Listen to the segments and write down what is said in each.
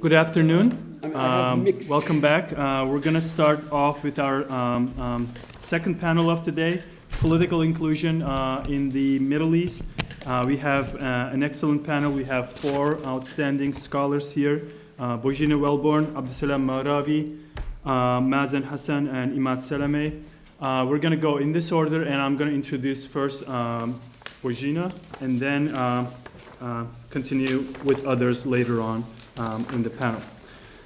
Good afternoon. Mixed. Welcome back. We're going to start off with our second panel of today, political inclusion in the Middle East. We have an excellent panel. We have four outstanding scholars here, Bojina Wellborn, Abdusalam Maravi, Mazen Hassan, and Imad Salameh. We're going to go in this order, and I'm going to introduce first Bojina, and then continue with others later on in the panel.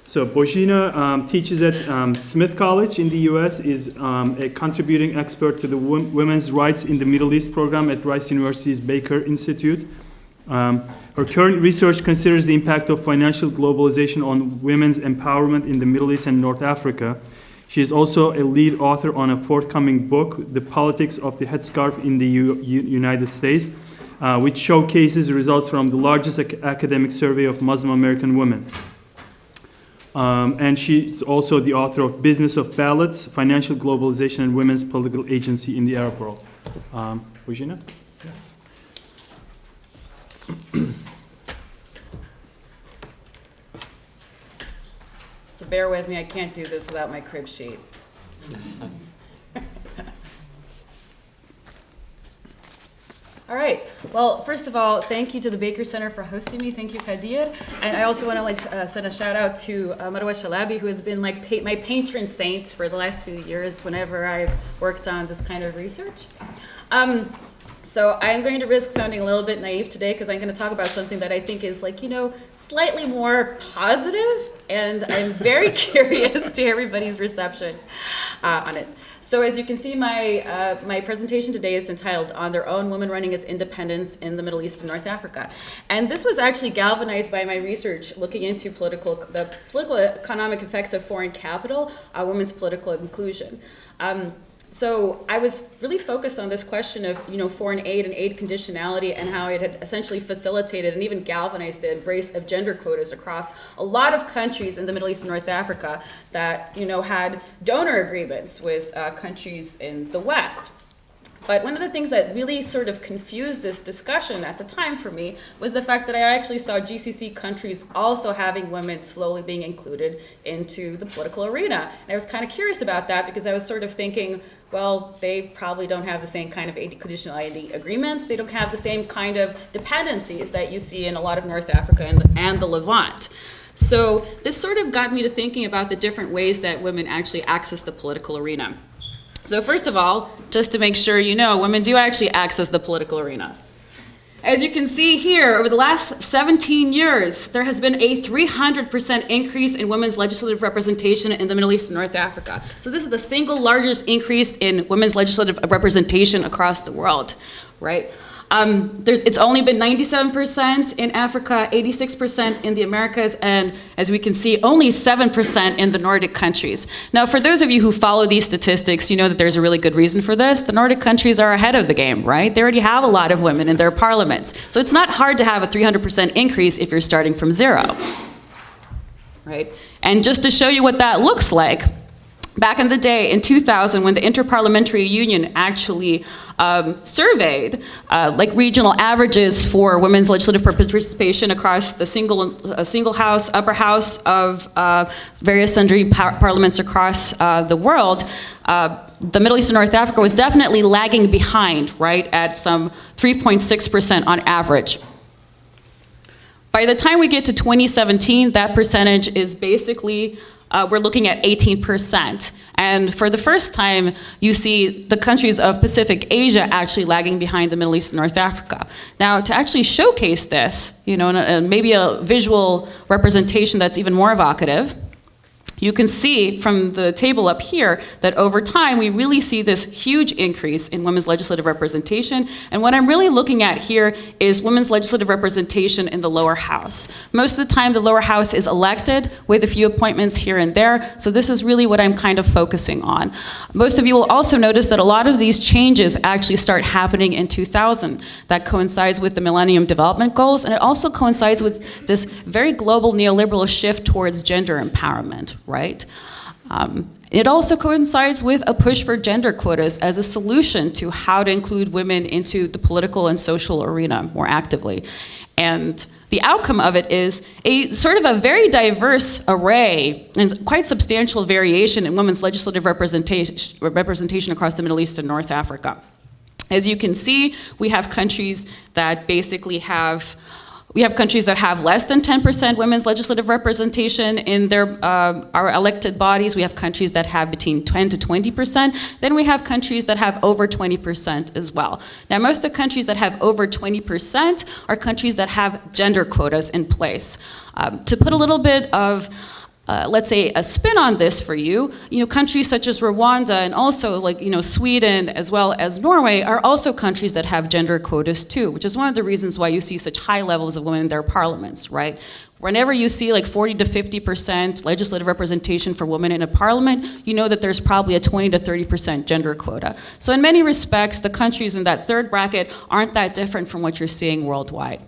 So Bojina teaches at Smith College in the U.S., is a contributing expert to the Women's Rights in the Middle East program at Rice University's Baker Institute. Her current research considers the impact of financial globalization on women's empowerment in the Middle East and North Africa. She is also a lead author on a forthcoming book, The Politics of the Headscarf in the United States, which showcases results from the largest academic survey of Muslim American women. And she's also the author of Business of Ballots, Financial Globalization and Women's Political Agency in the Arab World. Bojina? Yes. So bear with me, I can't do this without my crib sheet. All right. Well, first of all, thank you to the Baker Center for hosting me. Thank you, Kadir. And I also want to send a shout out to Marwa Shalabi, who has been my patron saint for the last few years whenever I've worked on this kind of research. So I'm going to risk sounding a little bit naive today because I'm going to talk about something that I think is slightly more positive, and I'm very curious to everybody's reception on it. So as you can see, my presentation today is entitled On Their Own, Women Running as Independents in the Middle East and North Africa. And this was actually galvanized by my research looking into the political economic effects of foreign capital on women's political inclusion. So I was really focused on this question of foreign aid and aid conditionality and how it had essentially facilitated and even galvanized the embrace of gender quotas across a lot of countries in the Middle East and North Africa that had donor agreements with countries in the West. But one of the things that really sort of confused this discussion at the time for me was the fact that I actually saw GCC countries also having women slowly being included into the political arena. And I was kind of curious about that because I was sort of thinking, well, they probably don't have the same kind of aid conditionality agreements. They don't have the same kind of dependencies that you see in a lot of North Africa and the Levant. So this sort of got me to thinking about the different ways that women actually access the political arena. So first of all, just to make sure you know, women do actually access the political arena. As you can see here, over the last 17 years, there has been a 300% increase in women's legislative representation in the Middle East and North Africa. So this is the single largest increase in women's legislative representation across the world, right? It's only been 97% in Africa, 86% in the Americas, and as we can see, only 7% in the Nordic countries. Now, for those of you who follow these statistics, you know that there's a really good reason for this. The Nordic countries are ahead of the game, right? They already have a lot of women in their parliaments. So it's not hard to have a 300% increase if you're starting from zero, right? And just to show you what that looks like, back in the day, in 2000, when the Interparliamentary Union actually surveyed regional averages for women's legislative participation across the single house, upper house of various sundry parliaments across the world, the Middle East and North Africa was definitely lagging behind, right, at some 3.6% on average. By the time we get to 2017, that percentage is basically we're looking at 18%. And for the first time, you see the countries of Pacific Asia actually lagging behind the Middle East and North Africa. Now, to actually showcase this, maybe a visual representation that's even more evocative, you can see from the table up here that over time we really see this huge increase in women's legislative representation. And what I'm really looking at here is women's legislative representation in the lower house. Most of the time the lower house is elected with a few appointments here and there. So this is really what I'm kind of focusing on. Most of you will also notice that a lot of these changes actually start happening in 2000. That coincides with the Millennium Development Goals, and it also coincides with this very global neoliberal shift towards gender empowerment, right? It also coincides with a push for gender quotas as a solution to how to include women into the political and social arena more actively. And the outcome of it is a sort of a very diverse array and quite substantial variation in women's legislative representation across the Middle East and North Africa. As you can see, we have countries that basically have less than 10% women's legislative representation in our elected bodies. We have countries that have between 10 to 20%. Then we have countries that have over 20% as well. Now, most of the countries that have over 20% are countries that have gender quotas in place. To put a little bit of let's say a spin on this for you, countries such as Rwanda and also Sweden as well as Norway are also countries that have gender quotas too, which is one of the reasons why you see such high levels of women in their parliaments, right? Whenever you see 40 to 50% legislative representation for women in a parliament, you know that there's probably a 20 to 30% gender quota. So in many respects, the countries in that third bracket aren't that different from what you're seeing worldwide.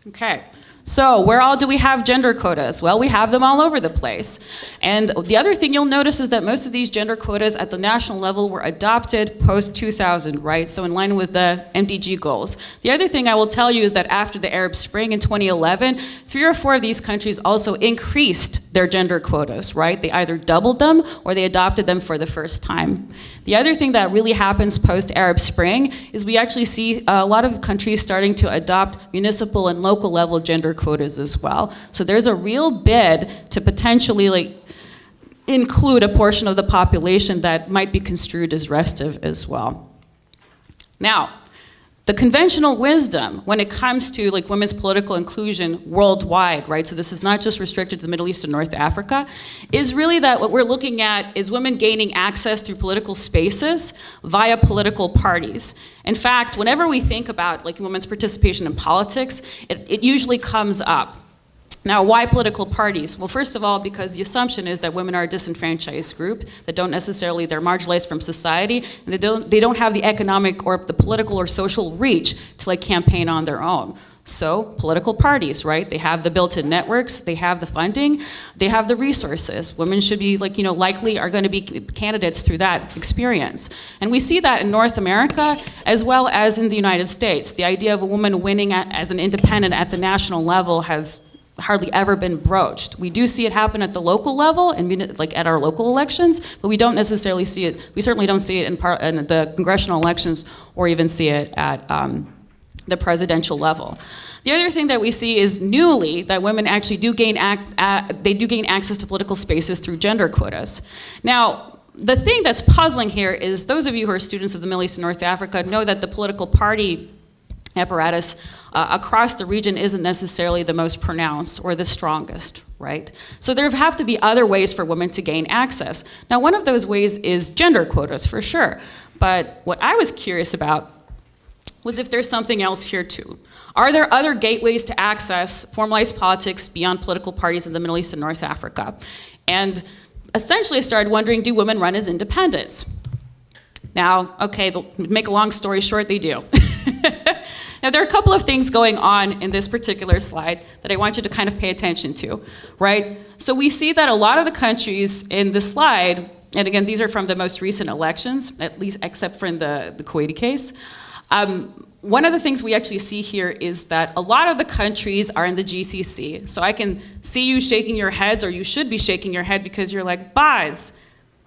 Okay. So where all do we have gender quotas? Well, we have them all over the place. And the other thing you'll notice is that most of these gender quotas at the national level were adopted post-2000, right? So in line with the MDG goals. The other thing I will tell you is that after the Arab Spring in 2011, 3 or 4 of these countries also increased their gender quotas, right? They either doubled them or they adopted them for the first time. The other thing that really happens post-Arab Spring is we actually see a lot of countries starting to adopt municipal and local level gender quotas as well. So there's a real bid to potentially include a portion of the population that might be construed as restive as well. Now, the conventional wisdom when it comes to women's political inclusion worldwide, right? So this is not just restricted to the Middle East and North Africa, is really that what we're looking at is women gaining access through political spaces via political parties. In fact, whenever we think about women's participation in politics, it usually comes up. Now, why political parties? Well, first of all, because the assumption is that women are a disenfranchised group, that they're marginalized from society, and they don't have the economic or the political or social reach to campaign on their own. So, political parties, right? They have the built-in networks, they have the funding, they have the resources. Women should be likely are going to be candidates through that experience. And we see that in North America as well as in the United States. The idea of a woman winning as an independent at the national level has hardly ever been broached. We do see it happen at the local level and at our local elections, but we don't necessarily see it. We certainly don't see it in the congressional elections or even see it at the presidential level. The other thing that we see is newly that women actually do gain access to political spaces through gender quotas. Now, the thing that's puzzling here is those of you who are students of the Middle East and North Africa know that the political party apparatus across the region isn't necessarily the most pronounced or the strongest, right? So there have to be other ways for women to gain access. Now, one of those ways is gender quotas, for sure. But what I was curious about was if there's something else here too. Are there other gateways to access formalized politics beyond political parties in the Middle East and North Africa? And essentially I started wondering, do women run as independents? Now, okay, to make a long story short, they do. Now, there are a couple of things going on in this particular slide that I want you to kind of pay attention to, right? So we see that a lot of the countries in this slide, and again, these are from the most recent elections, at least except for in the Kuwaiti case. One of the things we actually see here is that a lot of the countries are in the GCC. So I can see you shaking your heads, or you should be shaking your head because you're like, Baz,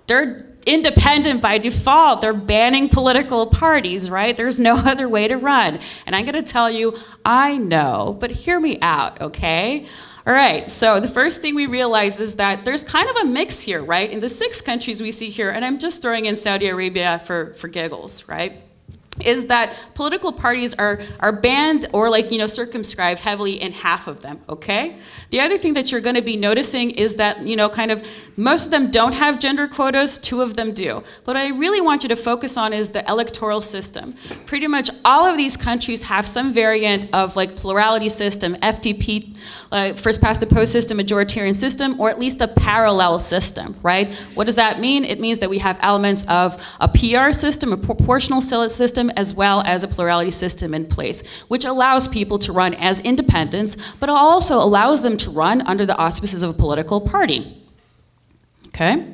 they're independent by default. They're banning political parties, right? There's no other way to run. And I'm gonna tell you, I know, but hear me out, okay? All right, so the first thing we realize is that there's kind of a mix here, right? In the 6 countries we see here, and I'm just throwing in Saudi Arabia for giggles, right? Is that political parties are banned or circumscribed heavily in half of them, okay? The other thing that you're gonna be noticing is that, most of them don't have gender quotas, 2 of them do. What I really want you to focus on is the electoral system. Pretty much all of these countries have some variant of plurality system, FTP, first past the post system, majoritarian system, or at least a parallel system, right? What does that mean? It means that we have elements of a PR system, a proportional system, as well as a plurality system in place, which allows people to run as independents, but also allows them to run under the auspices of a political party. Okay?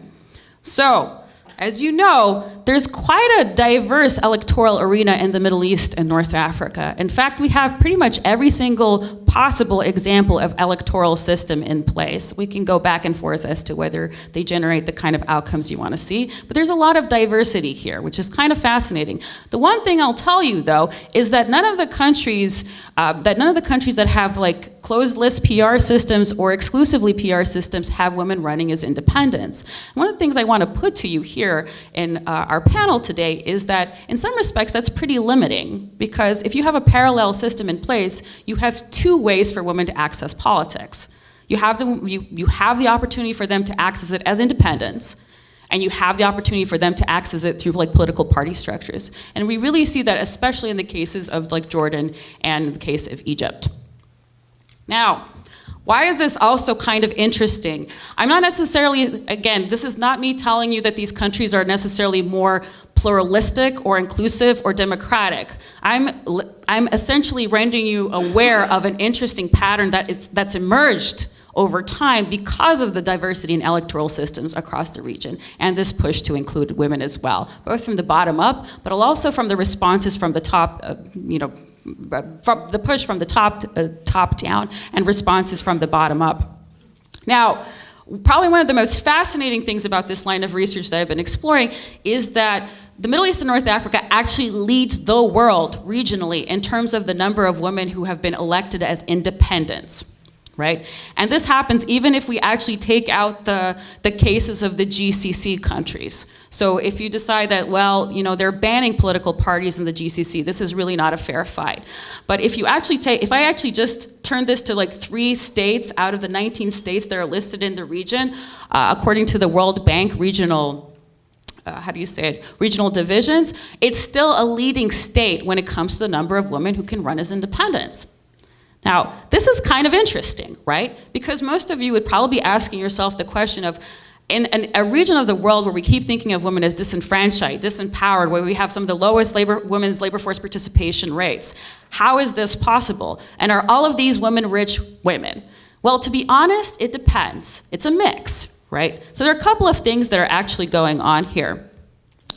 So, As you know, there's quite a diverse electoral arena in the Middle East and North Africa. In fact, we have pretty much every single possible example of electoral system in place. We can go back and forth as to whether they generate the kind of outcomes you want to see, but there's a lot of diversity here, which is kind of fascinating. The one thing I'll tell you, though, is that none of the countries that have like closed list PR systems or exclusively PR systems have women running as independents. One of the things I want to put to you here in our panel today is that in some respects that's pretty limiting, because if you have a parallel system in place, you have two ways for women to access politics. You have the opportunity for them to access it as independents, and you have the opportunity for them to access it through like political party structures. And we really see that especially in the cases of like Jordan and the case of Egypt. Now, why is this also kind of interesting? I'm not necessarily, again, this is not me telling you that these countries are necessarily more pluralistic or inclusive or democratic. I'm essentially rendering you aware of an interesting pattern that's emerged over time because of the diversity in electoral systems across the region, and this push to include women as well, both from the bottom up, but also from the responses from the top, from the push from the top down, and responses from the bottom up. Now, probably one of the most fascinating things about this line of research that I've been exploring is that the Middle East and North Africa actually leads the world regionally in terms of the number of women who have been elected as independents. Right? And this happens even if we actually take out the cases of the GCC countries. So if you decide that, well, they're banning political parties in the GCC, this is really not a fair fight. But if I actually just turn this to like 3 states out of the 19 states that are listed in the region, according to the World Bank regional regional divisions, it's still a leading state when it comes to the number of women who can run as independents. Now, this is kind of interesting, right? Because most of you would probably be asking yourself the question of, in a region of the world where we keep thinking of women as disenfranchised, disempowered, where we have some of the lowest women's labor force participation rates, how is this possible? And are all of these women rich women? Well, to be honest, it depends. It's a mix, right? So there are a couple of things that are actually going on here.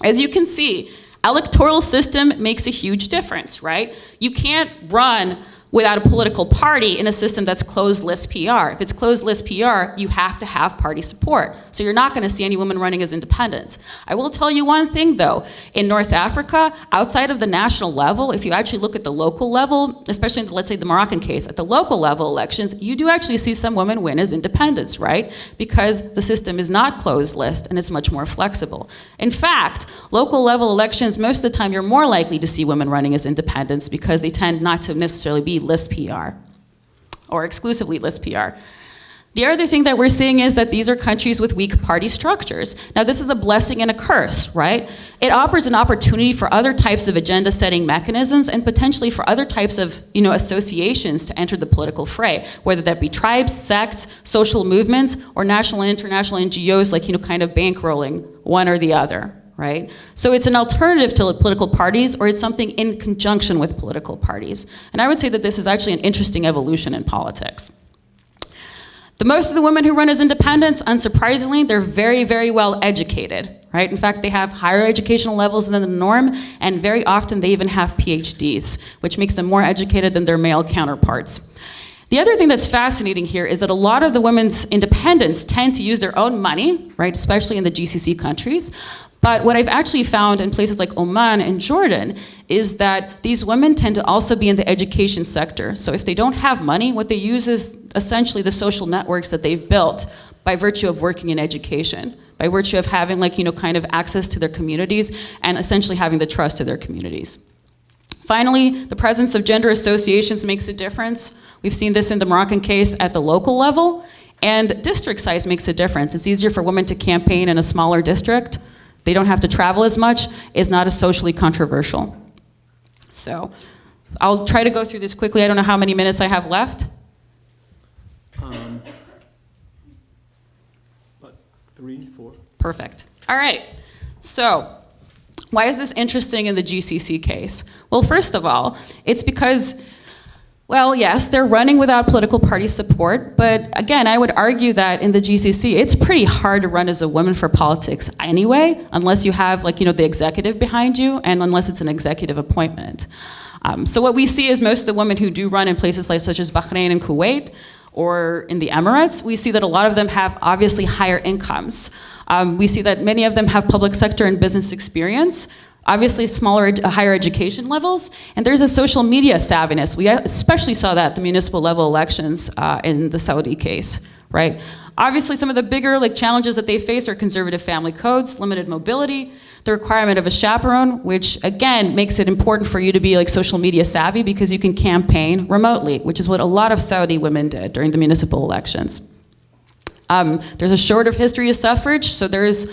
As you can see, electoral system makes a huge difference, right? You can't run without a political party in a system that's closed list PR. If it's closed list PR, you have to have party support. So you're not gonna see any women running as independents. I will tell you one thing though, in North Africa, outside of the national level, if you actually look at the local level, especially in, let's say, the Moroccan case, at the local level elections, you do actually see some women win as independents, right? Because the system is not closed list and it's much more flexible. In fact, local level elections, most of the time you're more likely to see women running as independents because they tend not to necessarily be list PR or exclusively list PR. The other thing that we're seeing is that these are countries with weak party structures. Now, this is a blessing and a curse, right? It offers an opportunity for other types of agenda setting mechanisms and potentially for other types of associations to enter the political fray, whether that be tribes, sects, social movements, or national and international NGOs like kind of bankrolling one or the other. Right? So it's an alternative to political parties, or it's something in conjunction with political parties. And I would say that this is actually an interesting evolution in politics. Most of the women who run as independents, unsurprisingly, they're very, very well educated, right? In fact, they have higher educational levels than the norm, and very often they even have PhDs, which makes them more educated than their male counterparts. The other thing that's fascinating here is that a lot of the women's independents tend to use their own money, right, especially in the GCC countries. But what I've actually found in places like Oman and Jordan is that these women tend to also be in the education sector. So if they don't have money, what they use is essentially the social networks that they've built by virtue of working in education, by virtue of having kind of access to their communities and essentially having the trust of their communities. Finally, the presence of gender associations makes a difference. We've seen this in the Moroccan case at the local level, and district size makes a difference. It's easier for women to campaign in a smaller district. They don't have to travel as much. It's not as socially controversial. So I'll try to go through this quickly. I don't know how many minutes I have left. About 3, 4. Perfect. All right. So why is this interesting in the GCC case? Well, first of all, it's because Well, yes, they're running without political party support, but again, I would argue that in the GCC, it's pretty hard to run as a woman for politics anyway, unless you have the executive behind you, and unless it's an executive appointment. So what we see is most of the women who do run in places such as Bahrain and Kuwait, or in the Emirates, we see that a lot of them have obviously higher incomes. We see that many of them have public sector and business experience, obviously higher education levels, and there's a social media savviness. We especially saw that at the municipal level elections in the Saudi case, right? Obviously, some of the bigger challenges that they face are conservative family codes, limited mobility, the requirement of a chaperone, which again makes it important for you to be social media savvy because you can campaign remotely, which is what a lot of Saudi women did during the municipal elections. There's a shorter history of suffrage, so there's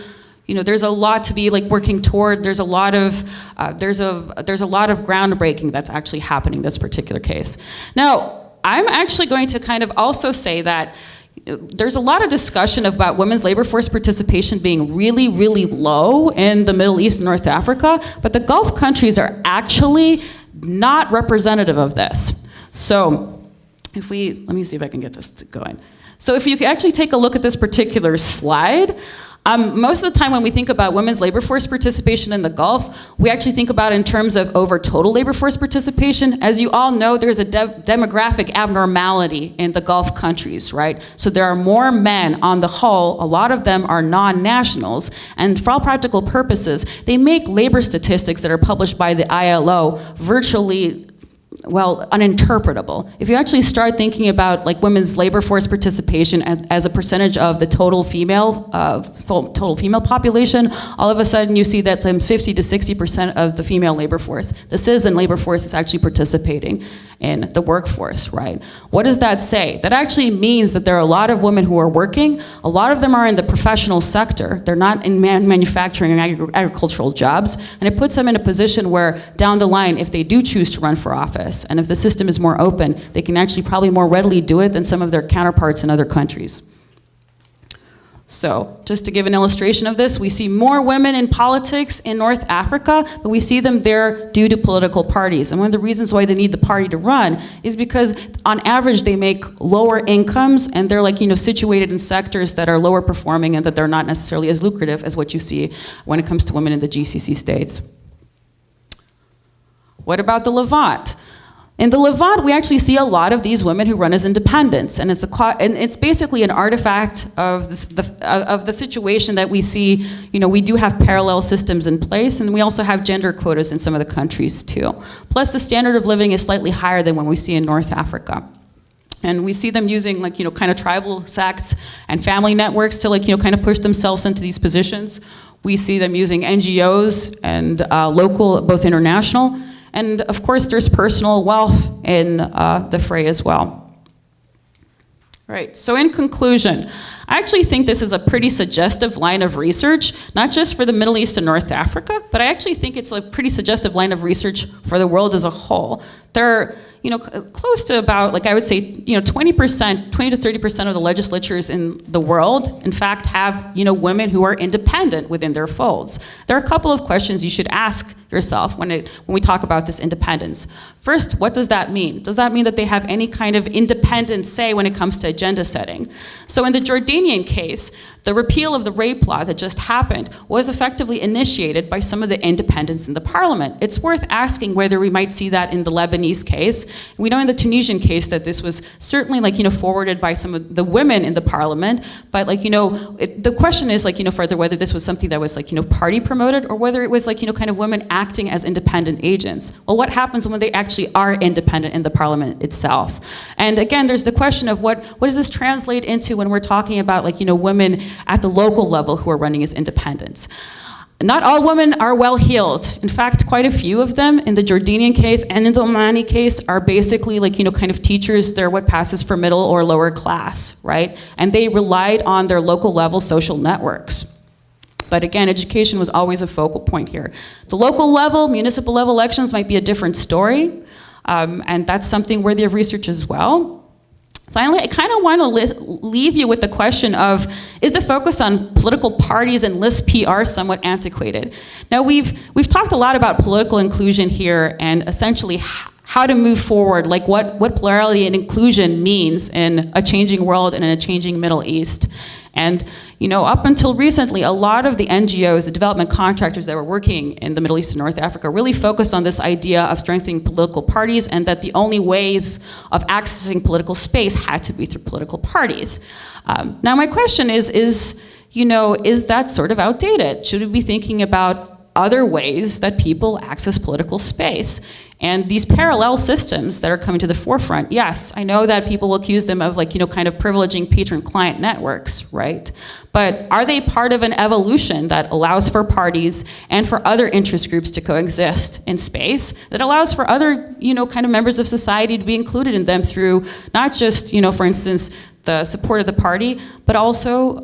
a lot to be working toward. There's a lot of groundbreaking that's actually happening in this particular case. Now, I'm actually going to kind of also say that there's a lot of discussion about women's labor force participation being really, really low in the Middle East and North Africa, but the Gulf countries are actually not representative of this. So let me see if I can get this going. So if you actually take a look at this particular slide, most of the time when we think about women's labor force participation in the Gulf, we actually think about it in terms of over total labor force participation. As you all know, there's a demographic abnormality in the Gulf countries, right? So there are more men on the whole, a lot of them are non-nationals, and for all practical purposes, they make labor statistics that are published by the ILO virtually uninterpretable. If you actually start thinking about women's labor force participation as a percentage of the total female population, all of a sudden you see that some 50 to 60% of the female labor force, the citizen labor force, is actually participating in the workforce, right? What does that say? That actually means that there are a lot of women who are working. A lot of them are in the professional sector. They're not in manufacturing and agricultural jobs, and it puts them in a position where down the line, if they do choose to run for office, and if the system is more open, they can actually probably more readily do it than some of their counterparts in other countries. So, just to give an illustration of this, we see more women in politics in North Africa, but we see them there due to political parties. And one of the reasons why they need the party to run is because, on average, they make lower incomes, and they're situated in sectors that are lower performing and that they're not necessarily as lucrative as what you see when it comes to women in the GCC states. What about the Levant? In the Levant, we actually see a lot of these women who run as independents, and it's basically an artifact of the situation that we see. We do have parallel systems in place, and we also have gender quotas in some of the countries too. Plus, the standard of living is slightly higher than what we see in North Africa. And we see them using kind of tribal sects and family networks to kind of push themselves into these positions. We see them using NGOs and local, both international. And of course, there's personal wealth in the fray as well. Right, so in conclusion, I actually think this is a pretty suggestive line of research, not just for the Middle East and North Africa, but I actually think it's a pretty suggestive line of research for the world as a whole. There are close to about, I would say, 20 to 30% of the legislatures in the world, in fact, have, women who are independent within their folds. There are a couple of questions you should ask yourself when we talk about this independence. First, what does that mean? Does that mean that they have any kind of independent say when it comes to agenda setting? So in the Jordanian case, the repeal of the rape law that just happened was effectively initiated by some of the independents in the parliament. It's worth asking whether we might see that in the Lebanese case. We know in the Tunisian case that this was certainly forwarded by some of the women in the parliament, but the question is further whether this was something that was party promoted, or whether it was kind of women acting as independent agents. Well, what happens when they actually are independent in the parliament itself? And again, there's the question of what does this translate into when we're talking about women at the local level who are running as independents. Not all women are well-heeled. In fact, quite a few of them in the Jordanian case and in the Omani case are basically kind of teachers. They're what passes for middle or lower class, right? And they relied on their local level social networks. But again, education was always a focal point here. The local level, municipal level elections might be a different story, and that's something worthy of research as well. Finally, I kind of want to leave you with the question of, is the focus on political parties and list PR somewhat antiquated? Now, we've talked a lot about political inclusion here and essentially how to move forward, like what plurality and inclusion means in a changing world and in a changing Middle East. And up until recently, a lot of the NGOs, the development contractors that were working in the Middle East and North Africa really focused on this idea of strengthening political parties, and that the only ways of accessing political space had to be through political parties. Now my question is that sort of outdated? Should we be thinking about other ways that people access political space? And these parallel systems that are coming to the forefront, yes, I know that people will accuse them of kind of privileging patron-client networks, right? But are they part of an evolution that allows for parties and for other interest groups to coexist in space, that allows for other, kind of members of society to be included in them through not just, for instance, the support of the party, but also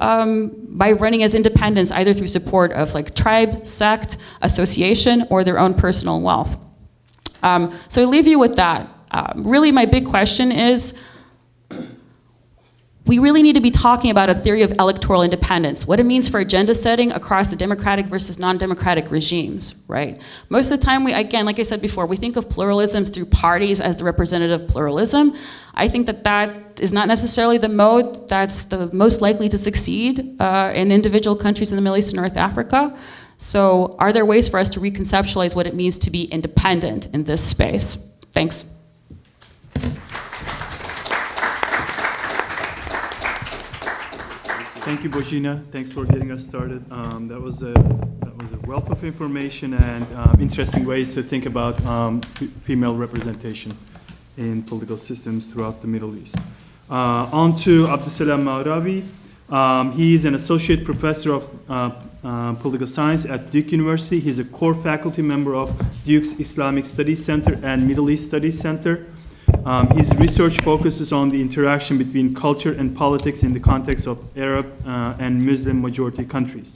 by running as independents, either through support of tribe, sect, association, or their own personal wealth. So I leave you with that. Really, my big question is, we really need to be talking about a theory of electoral independence, what it means for agenda setting across the democratic versus non-democratic regimes, right? Most of the time, again, like I said before, we think of pluralism through parties as the representative pluralism. I think that is not necessarily the mode that's the most likely to succeed in individual countries in the Middle East and North Africa. So are there ways for us to reconceptualize what it means to be independent in this space? Thanks. Thank you, Bojina. Thanks for getting us started. That was a wealth of information and interesting ways to think about female representation in political systems throughout the Middle East. On to Abdussalam Maghrabi. He is an associate professor of political science at Duke University. He's a core faculty member of Duke's Islamic Studies Center and Middle East Studies Center. His research focuses on the interaction between culture and politics in the context of Arab and Muslim majority countries.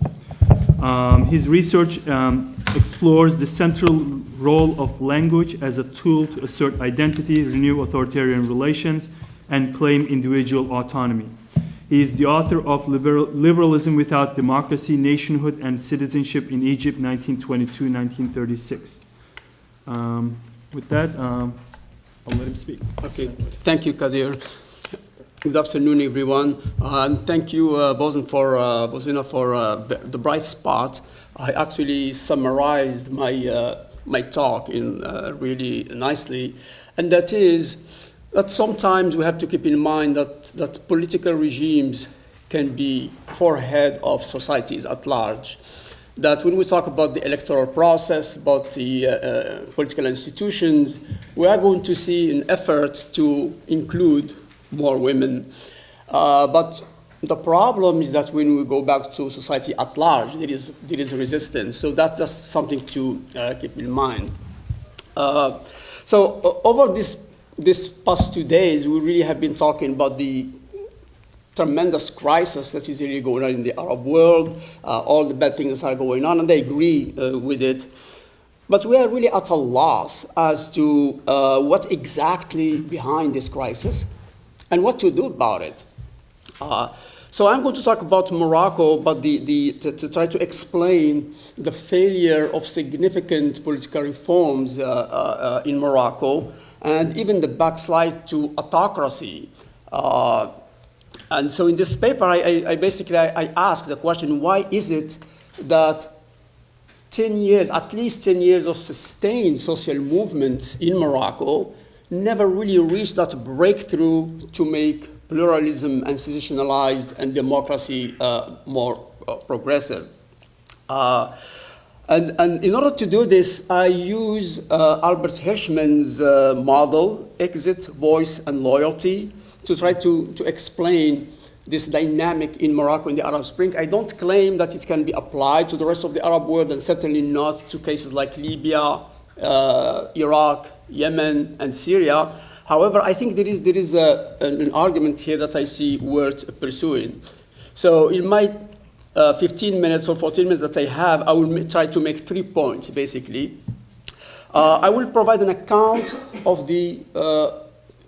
His research explores the central role of language as a tool to assert identity, renew authoritarian relations, and claim individual autonomy. He is the author of Liberalism Without Democracy, Nationhood and Citizenship in Egypt, 1922-1936. With that, I'll let him speak. Okay, thank you, Kadir. Good afternoon, everyone. And thank you, Bozina, for the bright spot. I actually summarized my talk in really nicely, and that is that sometimes we have to keep in mind that political regimes can be forehead of societies at large. That when we talk about the electoral process, about the political institutions, we are going to see an effort to include more women. But the problem is that when we go back to society at large, there is resistance. So that's just something to keep in mind. So over this past 2 days, we really have been talking about the tremendous crisis that is really going on in the Arab world, all the bad things that are going on, and I agree with it. But we are really at a loss as to what exactly behind this crisis and what to do about it. So I'm going to talk about Morocco, but to try to explain the failure of significant political reforms in Morocco, and even the backslide to autocracy. And so in this paper, I basically asked the question, why is it that 10 years, at least 10 years of sustained social movements in Morocco never really reached that breakthrough to make pluralism institutionalized and democracy more progressive? And in order to do this, I use Albert Hirschman's model, Exit, Voice, and Loyalty, to try to explain this dynamic in Morocco in the Arab Spring. I don't claim that it can be applied to the rest of the Arab world, and certainly not to cases like Libya, Iraq, Yemen, and Syria. However, I think there is an argument here that I see worth pursuing. So in my 15 minutes or 14 minutes that I have, I will try to make 3 points, basically. I will provide an account of the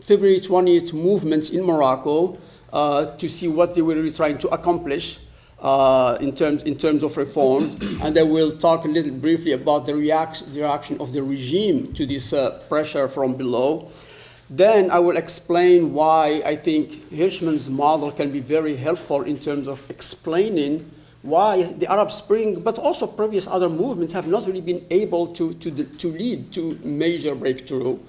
February 20th movements in Morocco to see what they were really trying to accomplish. in terms of reform, and I will talk a little briefly about the reaction of the regime to this pressure from below. Then I will explain why I think Hirschman's model can be very helpful in terms of explaining why the Arab Spring, but also previous other movements, have not really been able to lead to major breakthrough.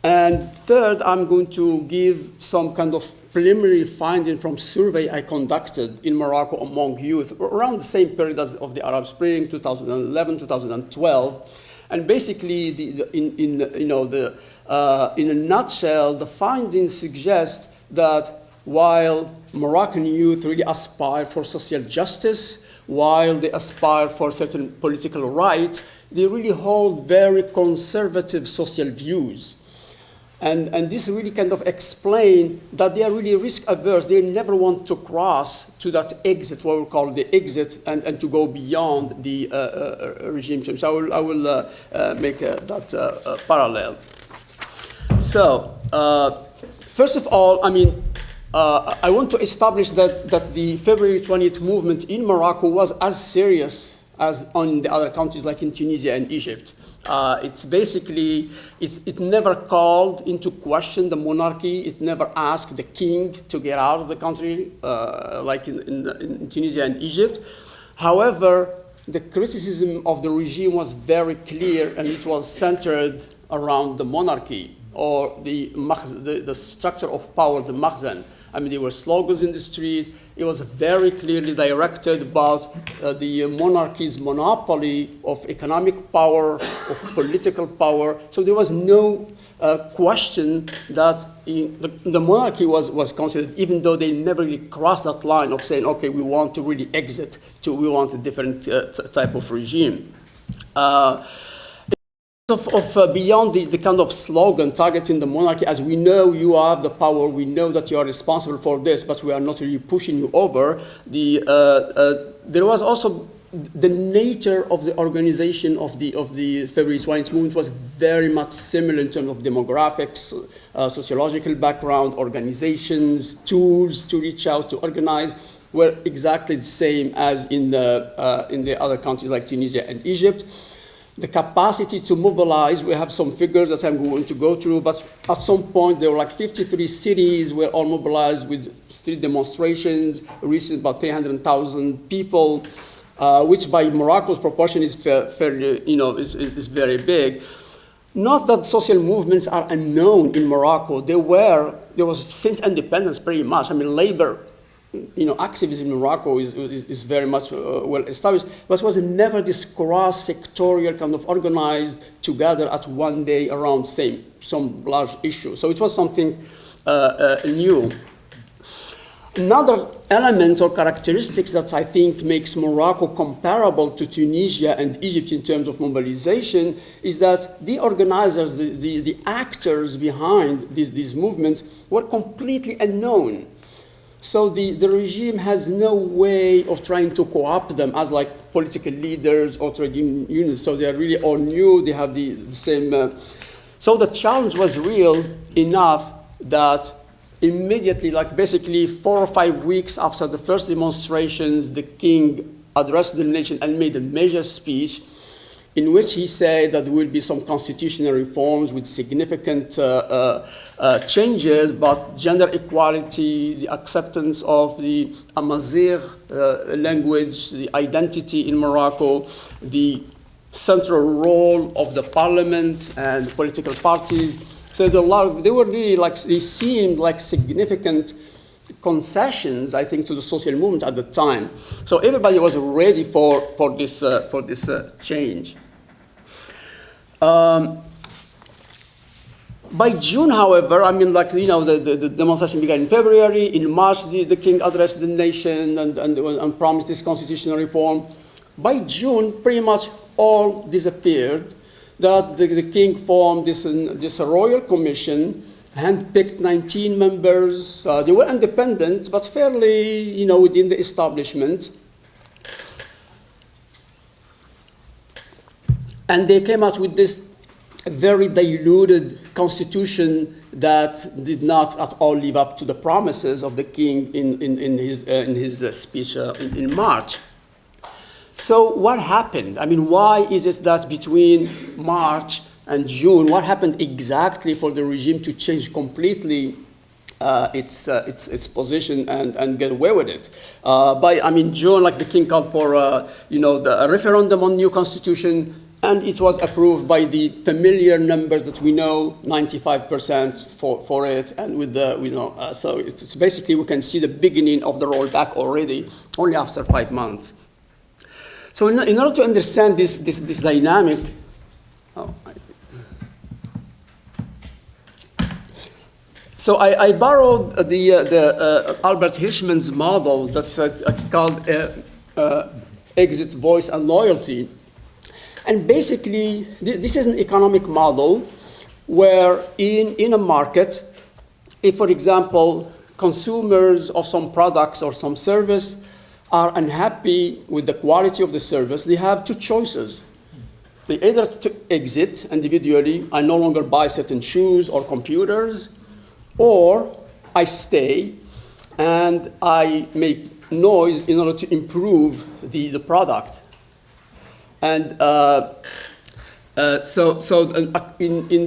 And third, I'm going to give some kind of preliminary finding from survey I conducted in Morocco among youth around the same period as of the Arab Spring, 2011, 2012. And basically, in a nutshell, the findings suggest that while Moroccan youth really aspire for social justice, while they aspire for certain political rights, they really hold very conservative social views. And this really kind of explain that they are really risk averse. They never want to cross to that exit, what we call the exit, and to go beyond the regime change. So I will make that parallel. So first of all, I mean, I want to establish that the February 20th movement in Morocco was as serious as on the other countries like in Tunisia and Egypt. It's basically, it never called into question the monarchy. It never asked the king to get out of the country, like in Tunisia and Egypt. However, the criticism of the regime was very clear, and it was centered around the monarchy, or the structure of power, the makhzen. I mean, there were slogans in the street. It was very clearly directed about the monarchy's monopoly of economic power, of political power. So there was no question that the monarchy was considered, even though they never really crossed that line of saying, okay, we want to really exit to, we want a different type of regime. Beyond the kind of slogan targeting the monarchy, as we know you have the power, we know that you are responsible for this, but we are not really pushing you over. There was also the nature of the organization of the February 20th movement was very much similar in terms of demographics, sociological background, organizations, tools to reach out, to organize, were exactly the same as in the other countries like Tunisia and Egypt. The capacity to mobilize, we have some figures that I'm going to go through, but at some point there were like 53 cities were all mobilized with street demonstrations, reaching about 300,000 people, which by Morocco's proportion is fairly, is very big. Not that social movements are unknown in Morocco. There was since independence pretty much. I mean, labor activism in Morocco is very much well established, but was never this cross-sectorial kind of organized together at one day around some large issue. So it was something new. Another element or characteristics that I think makes Morocco comparable to Tunisia and Egypt in terms of mobilization is that the organizers, the actors behind these movements were completely unknown. So the regime has no way of trying to co-opt them as like political leaders or trade unions. So they are really all new. They have the same. So the challenge was real enough that immediately, like basically 4 or 5 weeks after the first demonstrations, the king addressed the nation and made a major speech in which he said that there will be some constitutional reforms with significant changes, but gender equality, the acceptance of the Amazigh language, the identity in Morocco, the central role of the parliament and political parties. So they were really they seemed like significant concessions, I think, to the social movement at the time. So everybody was ready for this change. By June, however, I mean, the demonstration began in February. In March, the king addressed the nation and promised this constitutional reform. By June, pretty much all disappeared. That the king formed this royal commission, handpicked 19 members. They were independent, but fairly, within the establishment. And they came out with this a very diluted constitution that did not at all live up to the promises of the king in his speech in March. So what happened? I mean, why is it that between March and June, what happened exactly for the regime to change completely its position and get away with it? June, like the king called for a referendum on new constitution, and it was approved by the familiar numbers that we know, 95% for it, and with the so it's basically we can see the beginning of the rollback already, only after 5 months. So in order to understand this dynamic, so I borrowed the Albert Hirschman's model that's called exit, voice, and loyalty. And basically, this is an economic model where in a market, if, for example, consumers of some products or some service are unhappy with the quality of the service, they have two choices. They either exit individually, I no longer buy certain shoes or computers, or I stay and I make noise in order to improve the product. And in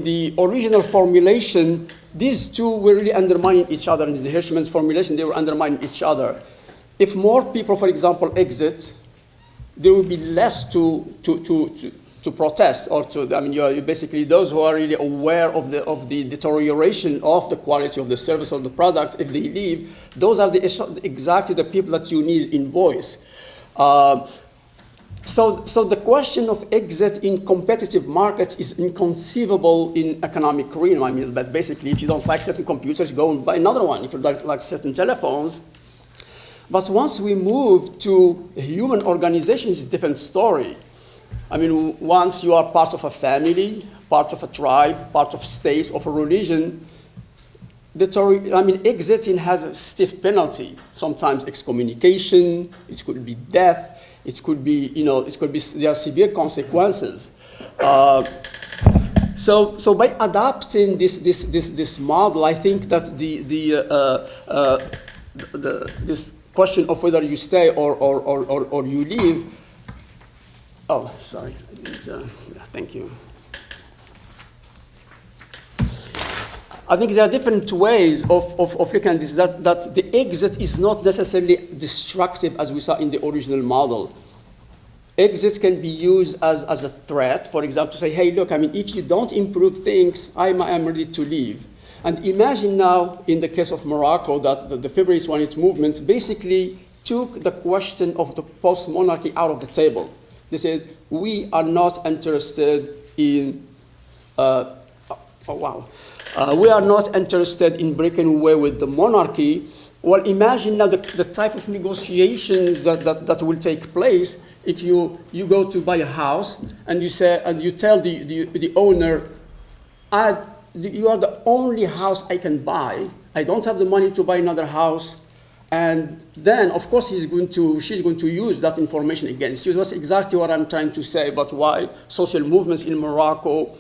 the original formulation, these two were really undermining each other. In the Hirschman's formulation, they were undermining each other. If more people, for example, exit, there will be less to protest or to. I mean, you're basically those who are really aware of the deterioration of the quality of the service or the product. If they leave, those are exactly the people that you need in voice. So the question of exit in competitive markets is inconceivable in economic realm. I mean, but basically, if you don't like certain computers, go and buy another one. If you like certain telephones. But once we move to human organizations, it's a different story. I mean, once you are part of a family, part of a tribe, part of state, of a religion, exiting has a stiff penalty. Sometimes excommunication, it could be death. It could be, there are severe consequences. So by adapting this model, I think that this question of whether you stay or you leave. Oh, sorry. Thank you. I think there are different ways of looking at this, that the exit is not necessarily destructive as we saw in the original model. Exits can be used as a threat, for example, to say, hey, look, I mean, if you don't improve things, I am ready to leave. And imagine now, in the case of Morocco, that the February 28th movement basically took the question of the post-monarchy out of the table. They said, we are not interested in, we are not interested in breaking away with the monarchy. Well, imagine now the type of negotiations that will take place if you go to buy a house and you tell the owner, you are the only house I can buy. I don't have the money to buy another house. And then, of course, she's going to use that information against you. That's exactly what I'm trying to say about why social movements in Morocco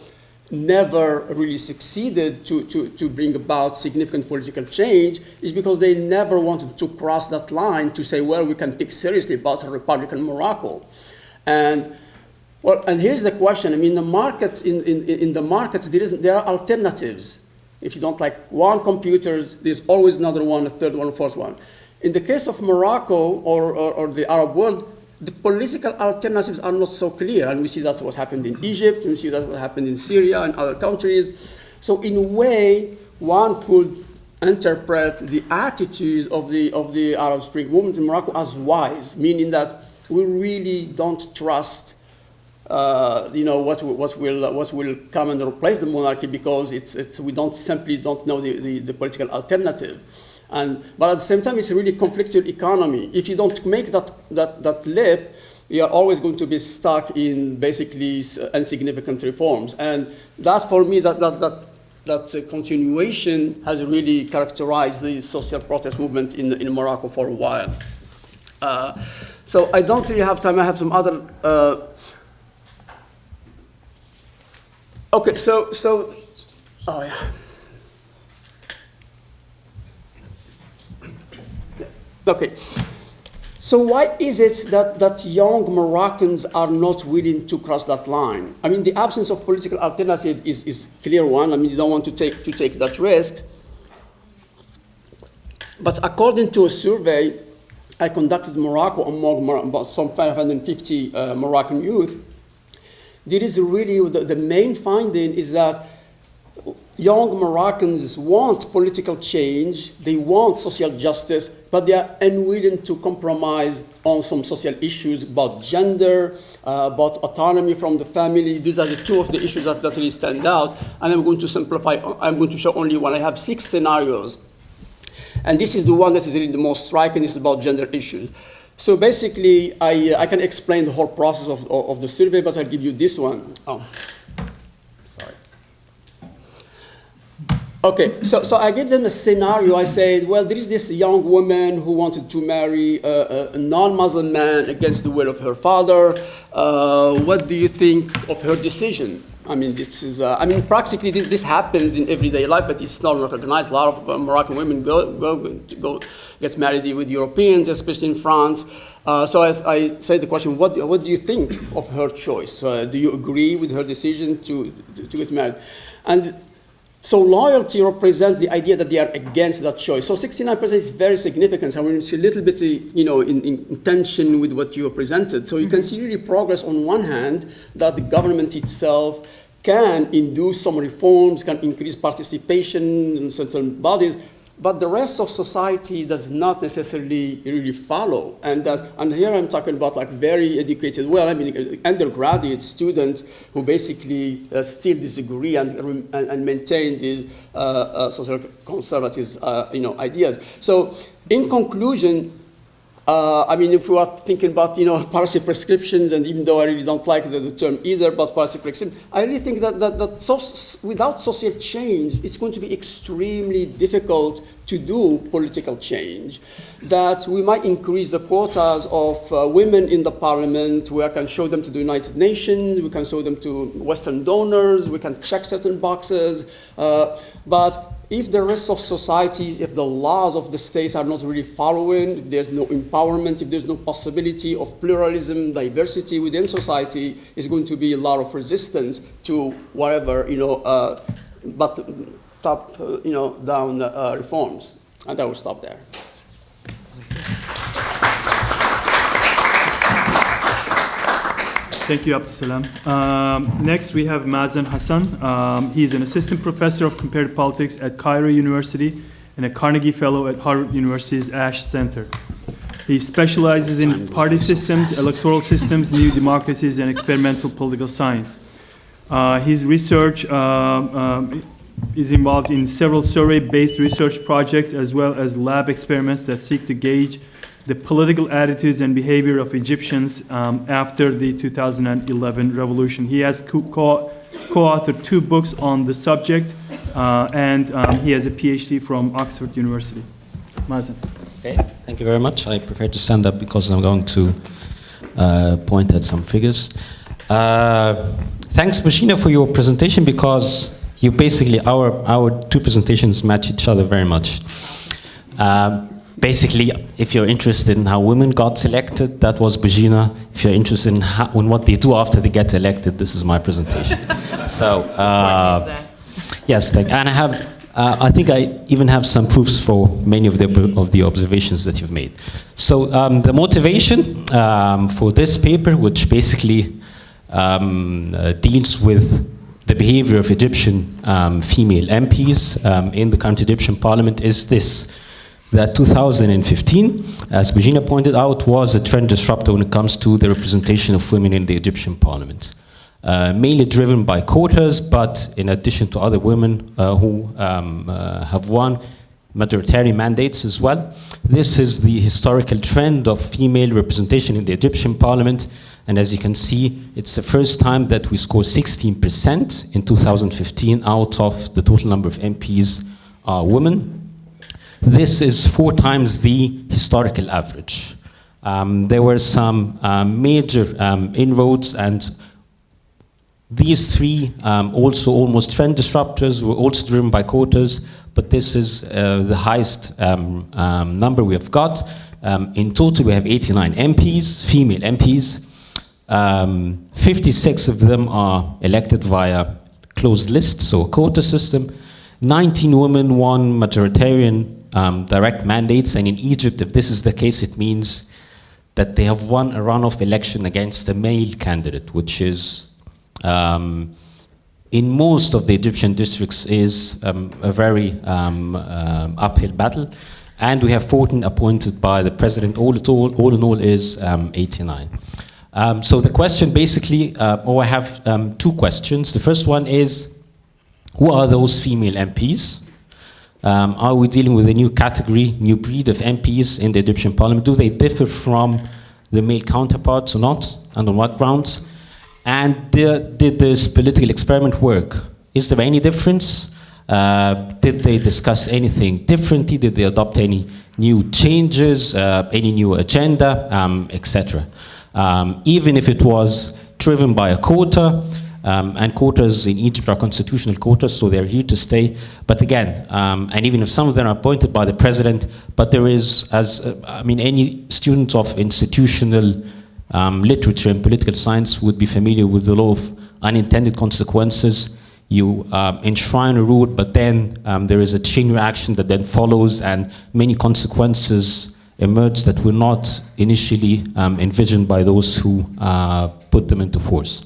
never really succeeded to bring about significant political change, is because they never wanted to cross that line to say, well, we can think seriously about a Republican Morocco. And here's the question. I mean, the markets in the markets, there are alternatives. If you don't like one computer, there's always another one, a third one, a fourth one. In the case of Morocco or the Arab world, the political alternatives are not so clear. And we see that's what happened in Egypt, we see that's what happened in Syria and other countries. So in a way, one could interpret the attitude of the Arab Spring movement in Morocco as wise, meaning that we really don't trust what will come and replace the monarchy, because we simply don't know the political alternative. But at the same time, it's a really conflicted economy. If you don't make that leap, you are always going to be stuck in basically insignificant reforms. And that, for me, that continuation has really characterized the social protest movement in Morocco for a while. So I don't really have time. I have some other. Okay, oh yeah. Okay, so why is it that young Moroccans are not willing to cross that line? I mean, the absence of political alternative is clear one. I mean, you don't want to take that risk. But according to a survey I conducted in Morocco among about some 550 Moroccan youth, there is really, the main finding is that young Moroccans want political change, they want social justice, but they are unwilling to compromise on some social issues about gender, about autonomy from the family. These are the two of the issues that really stand out. And I'm going to simplify, I'm going to show only one. I have 6 scenarios. And this is the one that is really the most striking, is about gender issues. So basically, I can explain the whole process of the survey, but I'll give you this one. Oh, sorry. Okay, so I gave them a scenario. I said, well, there is this young woman who wanted to marry a non-Muslim man against the will of her father. What do you think of her decision? I mean, this is, practically this happens in everyday life, but it's not recognized. A lot of Moroccan women get married with Europeans, especially in France. So as I say the question, what do you think of her choice? Do you agree with her decision to get married? And so loyalty represents the idea that they are against that choice. So 69% is very significant. I mean, it's a little bit, in tension with what you presented. So you can see really progress on one hand, that the government itself can induce some reforms, can increase participation in certain bodies, but the rest of society does not necessarily really follow. And here I'm talking about like very educated, undergraduate students who basically still disagree and maintain these social conservative ideas. So in conclusion, if we are thinking about, policy prescriptions, and even though I really don't like the term either, but policy prescription, I really think that without social change, it's going to be extremely difficult to do political change. That we might increase the quotas of women in the parliament, we can show them to the United Nations, we can show them to Western donors, we can check certain boxes, but if the rest of society, if the laws of the states are not really following, if there's no empowerment, if there's no possibility of pluralism, diversity within society, it's going to be a lot of resistance to whatever, down reforms. And I will stop there. Thank you, Abdeslam. Next, we have Mazen Hassan. He's an assistant professor of comparative politics at Cairo University and a Carnegie Fellow at Harvard University's Ash Center. He specializes in party systems, electoral systems, new democracies, and experimental political science. His research is involved in several survey-based research projects as well as lab experiments that seek to gauge the political attitudes and behavior of Egyptians after the 2011 revolution. He has co-authored 2 books on the subject, and he has a PhD from Oxford University. Mazen. Okay, thank you very much. I prefer to stand up because I'm going to point at some figures. Thanks, Bashina, for your presentation, because you basically, our 2 presentations match each other very much. Basically, if you're interested in how women got selected, that was Bajina. If you're interested in what they do after they get elected, this is my presentation. So, yes, and I have, I think I even have some proofs for many of the observations that you've made. So, the motivation for this paper, which basically deals with the behavior of Egyptian female MPs in the current Egyptian parliament, is this: that 2015, as Bajina pointed out, was a trend disruptor when it comes to the representation of women in the Egyptian parliament. Mainly driven by quotas, but in addition to other women who have won majority mandates as well. This is the historical trend of female representation in the Egyptian parliament. And as you can see, it's the first time that we scored 16% in 2015 out of the total number of MPs are women. This is 4 times the historical average. There were some major inroads, and These three, also almost trend disruptors, were also driven by quotas, but this is the highest number we have got. In total, we have 89 MPs, female MPs. 56 of them are elected via closed lists, so a quota system. 19 women won majoritarian direct mandates, and in Egypt, if this is the case, it means that they have won a runoff election against a male candidate, which is in most of the Egyptian districts is a very uphill battle. And we have 14 appointed by the president. All in all is 89. So the question basically, I have two questions. The first one is, who are those female MPs? Are we dealing with a new category, new breed of MPs in the Egyptian parliament? Do they differ from the male counterparts or not? And on what grounds? And did this political experiment work? Is there any difference? Did they discuss anything differently? Did they adopt any new changes, any new agenda, etc.? Even if it was driven by a quota, and quotas in Egypt are constitutional quotas, so they're here to stay. But again, and even if some of them are appointed by the president, but there is, any student of institutional literature and political science would be familiar with the law of unintended consequences. You enshrine a rule, but then there is a chain reaction that then follows, and many consequences emerge that were not initially envisioned by those who put them into force.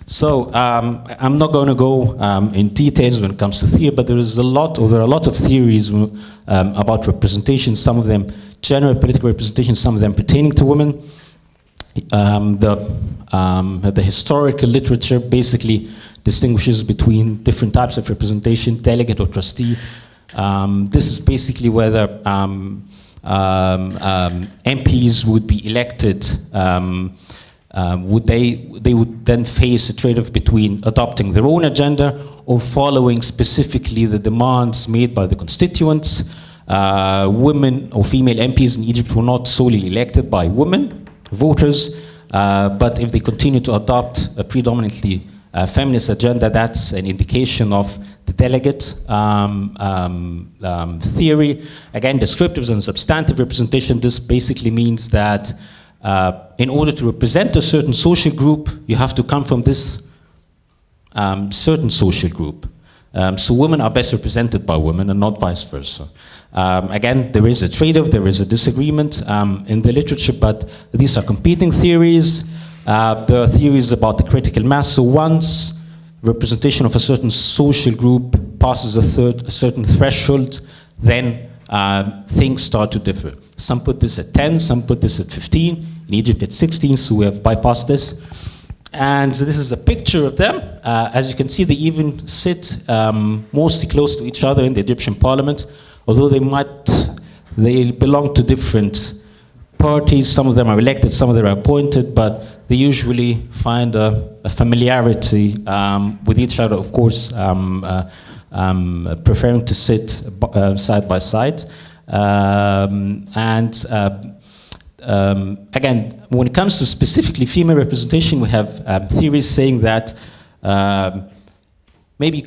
So I'm not going to go in details when it comes to theory, but there are a lot of theories about representation. Some of them general political representation, some of them pertaining to women. The historical literature basically distinguishes between different types of representation, delegate or trustee. This is basically whether MPs would be elected. They would then face a trade-off between adopting their own agenda or following specifically the demands made by the constituents. Women or female MPs in Egypt were not solely elected by women voters, but if they continue to adopt a predominantly feminist agenda, that's an indication of the delegate theory. Again, descriptive and substantive representation, this basically means that in order to represent a certain social group, you have to come from this certain social group. So women are best represented by women and not vice versa. Again, there is a trade-off, there is a disagreement in the literature, but these are competing theories. There are theories about the critical mass. So once representation of a certain social group passes a certain threshold, then things start to differ. Some put this at 10, some put this at 15. In Egypt, it's 16, so we have bypassed this. And this is a picture of them. As you can see, they even sit mostly close to each other in the Egyptian parliament, although they belong to different parties. Some of them are elected, some of them are appointed, but they usually find a familiarity with each other, of course, preferring to sit side by side. Again, when it comes to specifically female representation, we have theories saying that maybe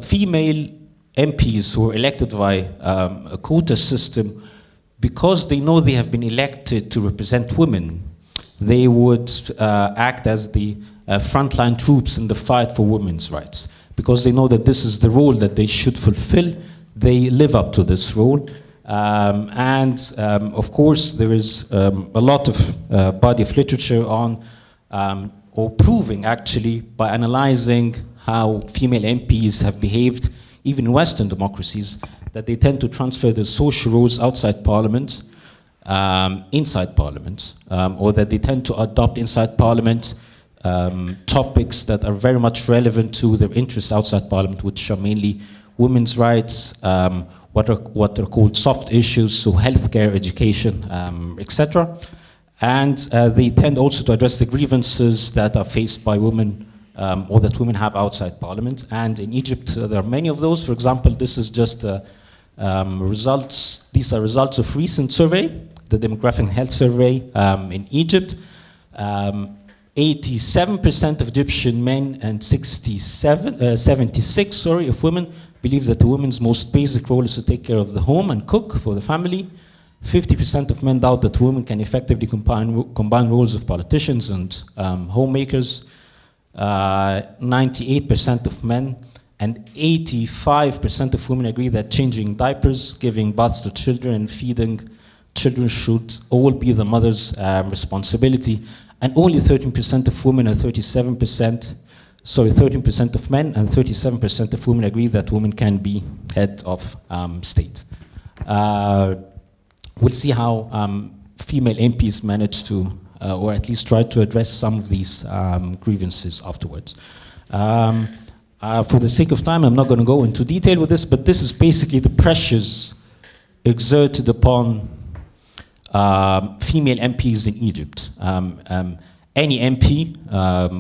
female MPs who are elected by a quota system, because they know they have been elected to represent women, they would act as the frontline troops in the fight for women's rights. Because they know that this is the role that they should fulfill, they live up to this role. Of course, there is a lot of body of literature on, or proving actually, by analyzing how female MPs have behaved, even in Western democracies, that they tend to transfer their social roles outside Parliament, inside Parliament, or that they tend to adopt inside Parliament topics that are very much relevant to their interests outside Parliament, which are mainly women's rights, what are called soft issues, so healthcare, education, etc. And they tend also to address the grievances that are faced by women or that women have outside Parliament. And in Egypt, there are many of those. For example, this is just results. These are results of recent survey, the Demographic and Health Survey in Egypt. 87% of Egyptian men and 76 of women believe that the woman's most basic role is to take care of the home and cook for the family. 50% of men doubt that women can effectively combine roles of politicians and homemakers. 98% of men and 85% of women agree that changing diapers, giving baths to children, and feeding children should all be the mother's responsibility. And only 13% of women and 13% of men and 37% of women agree that women can be head of state. We'll see how female MPs manage to, or at least try to address some of these grievances afterwards. For the sake of time, I'm not going to go into detail with this, but this is basically the pressures exerted upon female MPs in Egypt. Any MP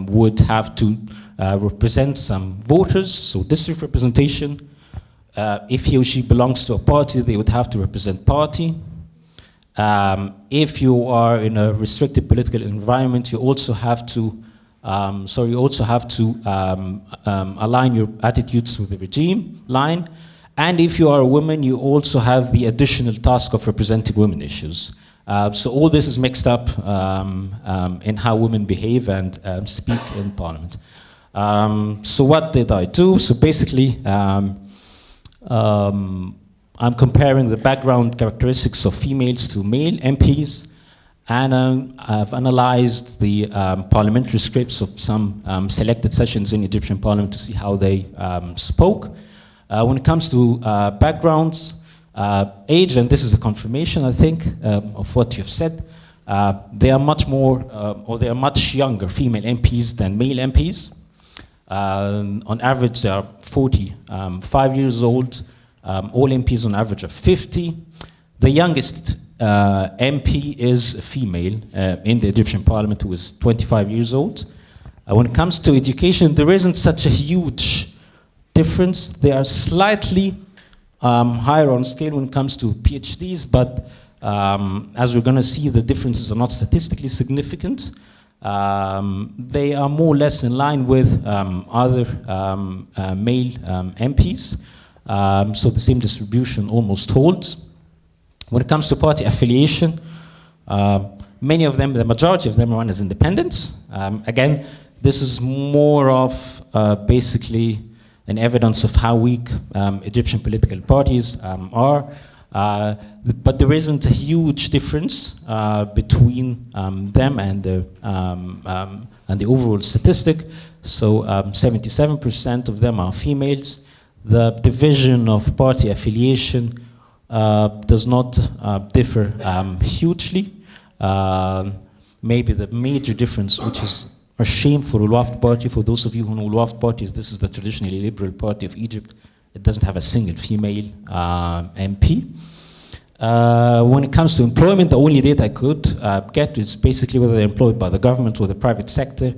would have to represent some voters, so district representation. If he or she belongs to a party, they would have to represent party. If you are in a restricted political environment, you also have to align your attitudes with the regime line. And if you are a woman, you also have the additional task of representing women issues. So all this is mixed up in how women behave and speak in parliament. So what did I do? So basically, I'm comparing the background characteristics of females to male MPs, and I've analyzed the parliamentary scripts of some selected sessions in Egyptian parliament to see how they spoke. When it comes to backgrounds, age, and this is a confirmation, I think, of what you've said, they are much more, or they are much younger female MPs than male MPs. On average, they are 45 years old. All MPs on average are 50. The youngest MP is a female in the Egyptian parliament who is 25 years old. When it comes to education, there isn't such a huge difference. They are slightly higher on scale when it comes to PhDs, but as we're going to see, the differences are not statistically significant. They are more or less in line with other male MPs. So the same distribution almost holds. When it comes to party affiliation, many of them, the majority of them run as independents. Again, this is more of basically an evidence of how weak Egyptian political parties are. But there isn't a huge difference between them and the overall statistic. So 77% of them are females. The division of party affiliation does not differ hugely. Maybe the major difference, which is a shame for Uluwafd Party, for those of you who know Uluwafd Party, this is the traditionally liberal party of Egypt. It doesn't have a single female MP. When it comes to employment, the only data I could get is basically whether they're employed by the government or the private sector.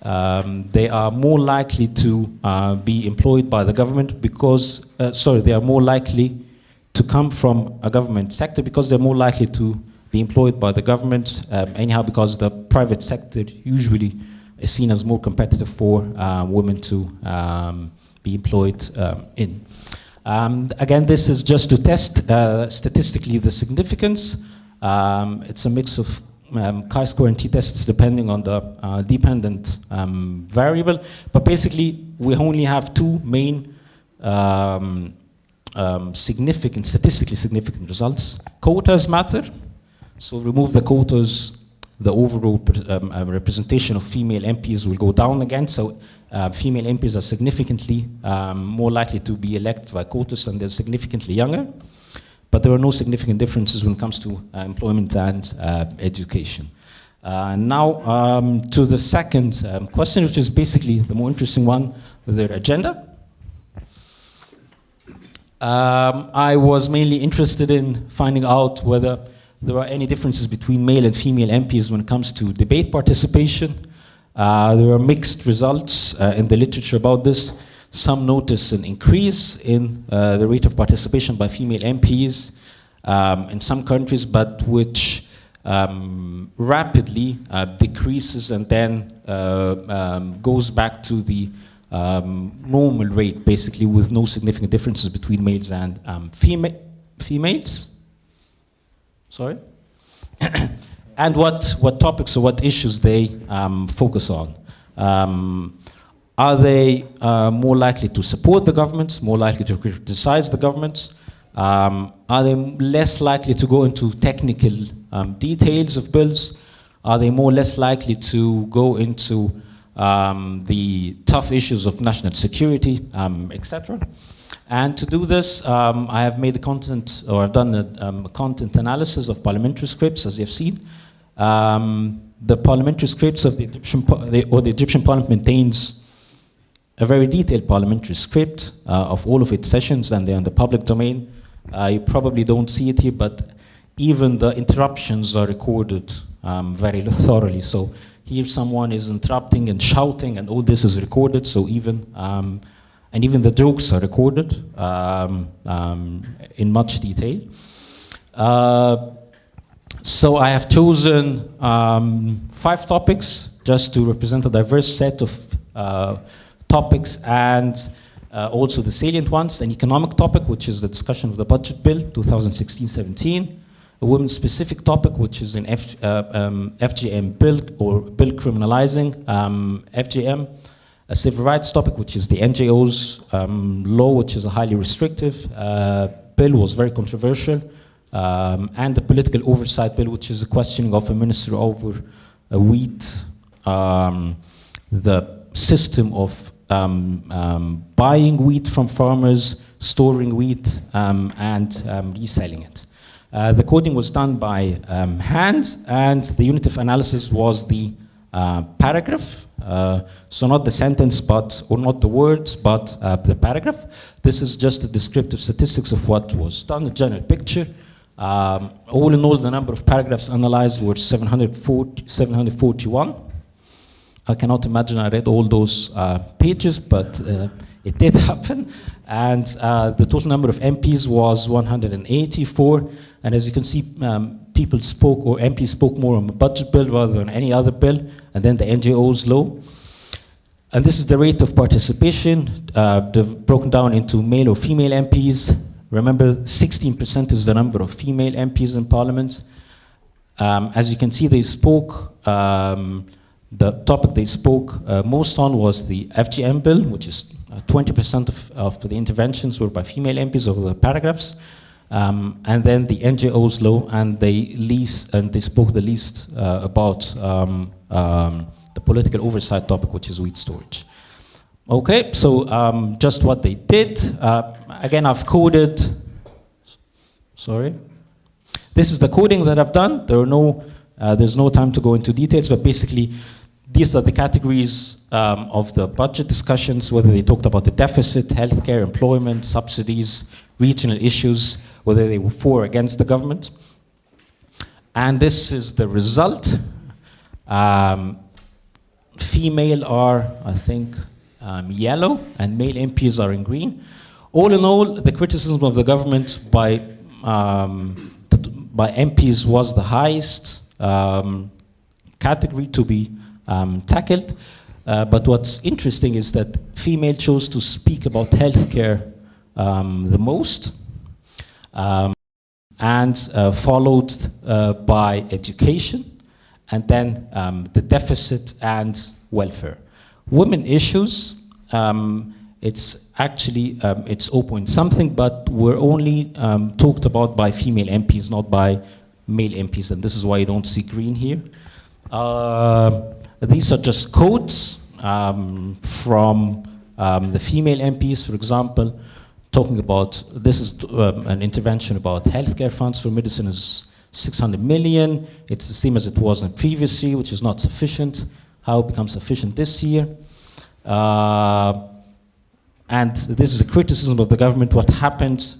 They are more likely to be employed by the government because, they are more likely to come from a government sector because they're more likely to be employed by the government, anyhow, because the private sector usually is seen as more competitive for women to be employed in. Again, this is just to test statistically the significance. It's a mix of chi-square and t-tests depending on the dependent variable. But basically, we only have two main statistically significant results. Quotas matter. So remove the quotas, the overall representation of female MPs will go down again. So female MPs are significantly more likely to be elected by quotas, and they're significantly younger. But there are no significant differences when it comes to employment and education. Now to the second question, which is basically the more interesting one, their agenda. I was mainly interested in finding out whether there are any differences between male and female MPs when it comes to debate participation. There are mixed results in the literature about this. Some notice an increase in the rate of participation by female MPs in some countries, but which rapidly decreases and then goes back to the normal rate, basically, with no significant differences between males and females. Sorry? And what topics or what issues they focus on. Are they more likely to support the government, more likely to criticize the government? Are they less likely to go into technical details of bills? Are they more or less likely to go into the tough issues of national security, etc.? And to do this, I have made a content, or I've done a content analysis of parliamentary scripts, as you've seen. The parliamentary scripts of the Egyptian Parliament maintains a very detailed parliamentary script of all of its sessions, and they're in the public domain. You probably don't see it here, but even the interruptions are recorded very thoroughly. So here someone is interrupting and shouting, and all this is recorded. So even and even the jokes are recorded in much detail. So I have chosen 5 topics just to represent a diverse set of topics, and also the salient ones: an economic topic, which is the discussion of the budget bill 2016-17, a women-specific topic, which is an FGM bill, or bill criminalizing FGM, a civil rights topic, which is the NGOs law, which is a highly restrictive bill, was very controversial, and the political oversight bill, which is a questioning of a minister over wheat, the system of buying wheat from farmers, storing wheat, and reselling it. The coding was done by hand, and the unit of analysis was the paragraph. So not the sentence, or not the words, but the paragraph. This is just a descriptive statistics of what was done, a general picture. All in all, the number of paragraphs analyzed were 741. I cannot imagine I read all those pages, but it did happen. And the total number of MPs was 184. And as you can see, people spoke, or MPs spoke more on the budget bill rather than any other bill, and then the NGOs law. And this is the rate of participation. They've broken down into male or female MPs. Remember, 16% is the number of female MPs in Parliament. As you can see, they spoke, the topic they spoke most on was the FGM bill, which is 20% of the interventions were by female MPs over the paragraphs. And then the NGOs law, and they spoke the least about the political oversight topic, which is wheat storage. Okay, so just what they did. Again, I've coded, sorry. This is the coding that I've done. There's no time to go into details, but basically, these are the categories of the budget discussions, whether they talked about the deficit, healthcare, employment, subsidies, regional issues, whether they were for or against the government. And this is the result. Female are, I think, yellow, and male MPs are in green. All in all, the criticism of the government by MPs was the highest category to be tackled. But what's interesting is that female chose to speak about healthcare the most, and followed by education, and then the deficit and welfare. Women issues, it's actually, it's 0 point something, but were only talked about by female MPs, not by male MPs, and this is why you don't see green here. These are just quotes from the female MPs, for example, talking about, this is an intervention about healthcare funds for medicine is 600 million. It's the same as it was in previous year, which is not sufficient. How it becomes sufficient this year. And this is a criticism of the government. What happened,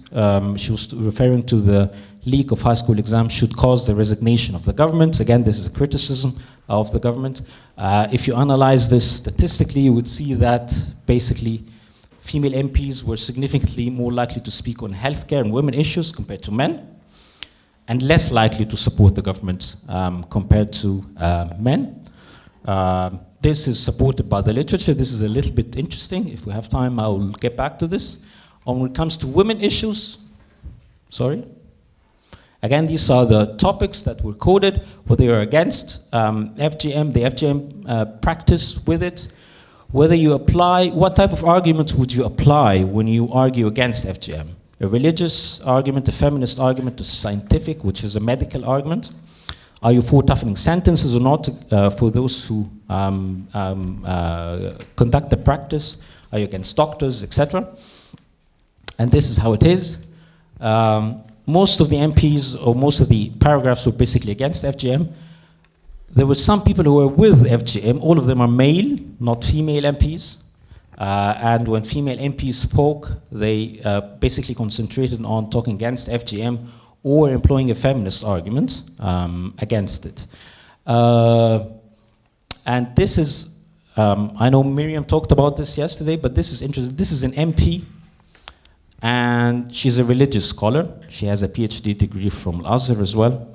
she was referring to the leak of high school exams should cause the resignation of the government. Again, this is a criticism of the government. If you analyze this statistically, you would see that basically female MPs were significantly more likely to speak on healthcare and women issues compared to men. and less likely to support the government compared to men. This is supported by the literature. This is a little bit interesting. If we have time, I will get back to this. When it comes to women issues, again, these are the topics that were coded, what they are against, FGM, the FGM practice with it, whether you apply, what type of arguments would you apply when you argue against FGM? A religious argument, a feminist argument, a scientific, which is a medical argument. Are you for toughening sentences or not for those who conduct the practice? Are you against doctors, etc.? And this is how it is. Most of the MPs or most of the paragraphs were basically against FGM. There were some people who were with FGM. All of them are male, not female MPs. And when female MPs spoke, they basically concentrated on talking against FGM or employing a feminist argument against it. And this is, I know Miriam talked about this yesterday, but this is interesting. This is an MP, and she's a religious scholar. She has a PhD degree from Al-Azhar as well.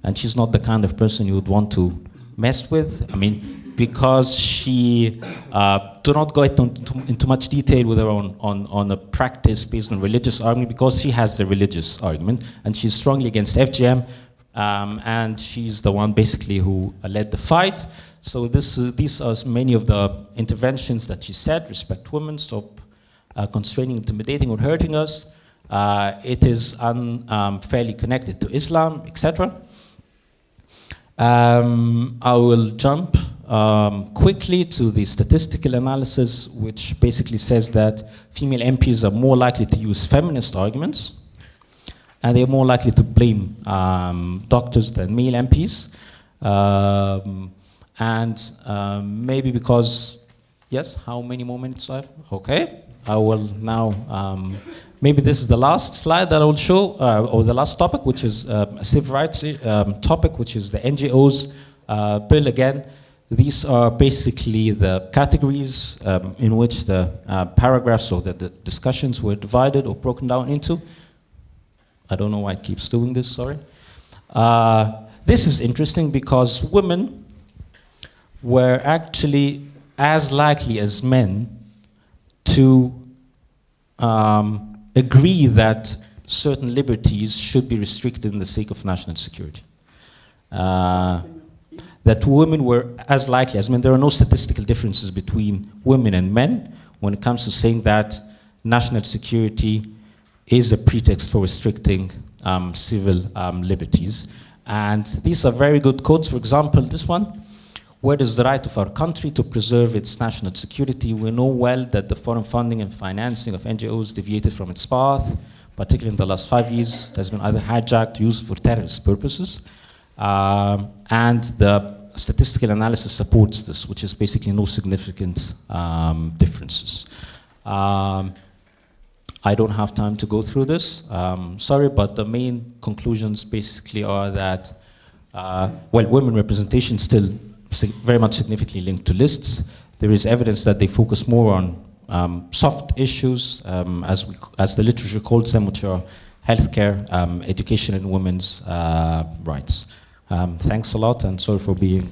And she's not the kind of person you would want to mess with. I mean, because she do not go into much detail with her on a practice based on religious argument, because she has the religious argument, and she's strongly against FGM, and she's the one basically who led the fight. So these are many of the interventions that she said: respect women, stop constraining, intimidating, or hurting us. It is unfairly connected to Islam, etc. I will jump quickly to the statistical analysis, which basically says that female MPs are more likely to use feminist arguments, and they're more likely to blame doctors than male MPs. Maybe because, yes, how many more minutes I have? Okay, I will now, maybe this is the last slide that I will show, or the last topic, which is a civil rights topic, which is the NGOs bill again. These are basically the categories in which the paragraphs or the discussions were divided or broken down into. I don't know why it keeps doing this, sorry. This is interesting because women were actually as likely as men to agree that certain liberties should be restricted in the sake of national security. That women were as likely as men. There are no statistical differences between women and men when it comes to saying that national security is a pretext for restricting civil liberties. And these are very good quotes. For example, this one: where does the right of our country to preserve its national security? We know well that the foreign funding and financing of NGOs deviated from its path, particularly in the last 5 years. It has been either hijacked or used for terrorist purposes. And the statistical analysis supports this, which is basically no significant differences. I don't have time to go through this, sorry, but the main conclusions basically are that, well, women representation still very much significantly linked to lists. There is evidence that they focus more on soft issues, as the literature calls them, which are healthcare, education, and women's rights. Thanks a lot, and sorry for being...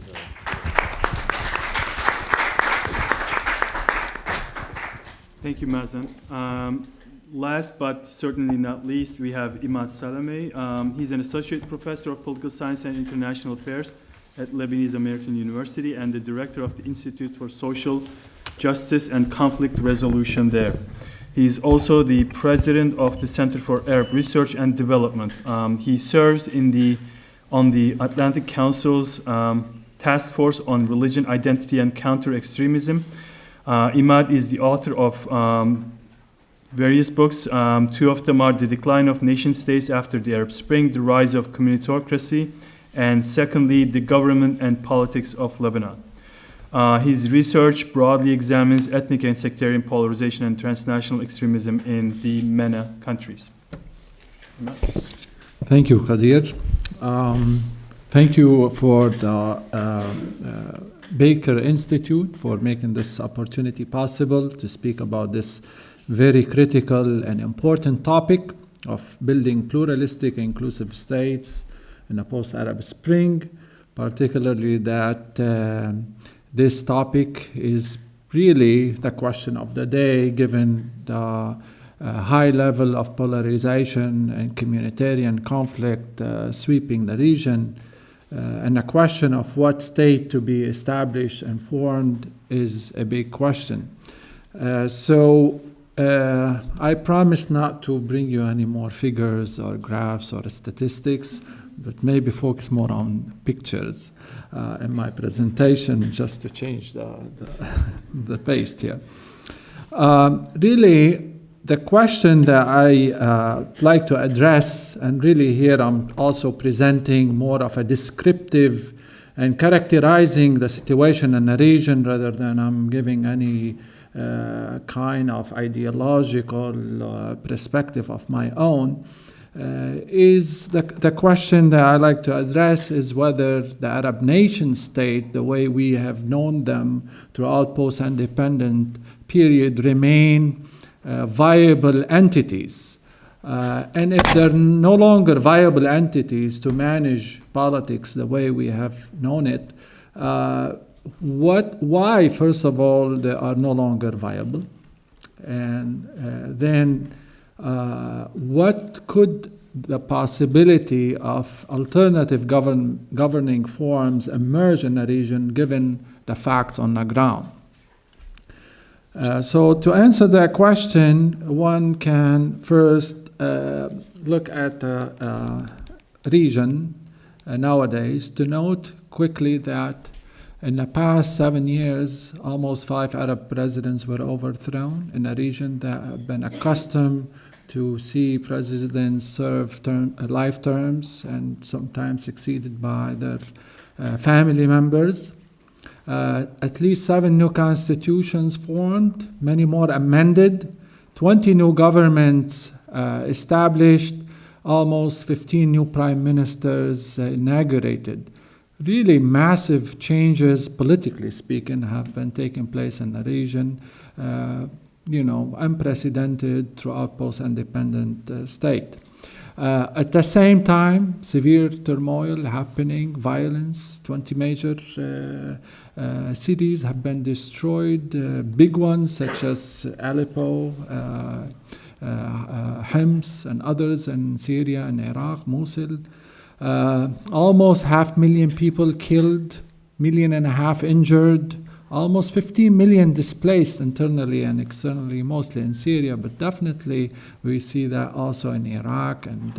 Thank you, Mazen. Last but certainly not least, we have Imad Salameh. He's an associate professor of political science and international affairs at Lebanese American University and the director of the Institute for Social Justice and Conflict Resolution there. He's also the president of the Center for Arab Research and Development. He serves on the Atlantic Council's Task Force on Religion, Identity, and Counter-Extremism. Imad is the author of various books. Two of them are The Decline of Nation-States After the Arab Spring, The Rise of Communitocracy, and secondly, The Government and Politics of Lebanon. His research broadly examines ethnic and sectarian polarization and transnational extremism in the MENA countries. Thank you, Qadir. Thank you for the Baker Institute for making this opportunity possible to speak about this very critical and important topic. of building pluralistic, inclusive states in a post-Arab Spring, particularly that this topic is really the question of the day, given the high level of polarization and communitarian conflict sweeping the region. And the question of what state to be established and formed is a big question. So I promise not to bring you any more figures or graphs or statistics, but maybe focus more on pictures in my presentation, just to change the pace here. Really, the question that I like to address, and really here I'm also presenting more of a descriptive and characterizing the situation in the region rather than I'm giving any kind of ideological perspective of my own, is the question that I like to address is whether the Arab nation state, the way we have known them throughout post-independent period, remain viable entities. And if they're no longer viable entities to manage politics the way we have known it, why, first of all, they are no longer viable? And then what could the possibility of alternative governing forms emerge in the region given the facts on the ground? So to answer that question, one can first look at the region nowadays to note quickly that in the past 7 years, almost 5 Arab presidents were overthrown in a region that have been accustomed to see presidents serve life terms and sometimes succeeded by their family members. At least 7 new constitutions formed, many more amended, 20 new governments established, almost 15 new prime ministers inaugurated. Really massive changes, politically speaking, have been taking place in the region, unprecedented throughout post-independent state. At the same time, severe turmoil happening, violence, 20 major cities have been destroyed, big ones such as Aleppo, Hims, and others in Syria and Iraq, Mosul. Almost 500,000 people killed, 1.5 million injured, almost 15 million displaced internally and externally, mostly in Syria, but definitely we see that also in Iraq and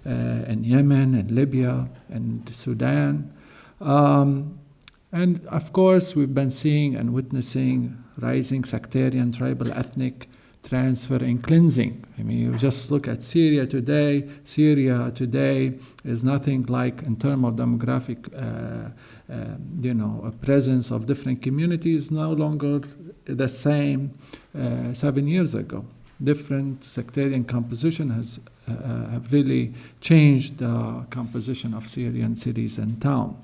in Yemen and Libya and Sudan. And of course, we've been seeing and witnessing rising sectarian, tribal, ethnic transfer and cleansing. I mean, you just look at Syria today. Syria today is nothing like, in terms of demographic, a presence of different communities, no longer the same 7 years ago. Different sectarian composition has have really changed the composition of Syrian cities and towns.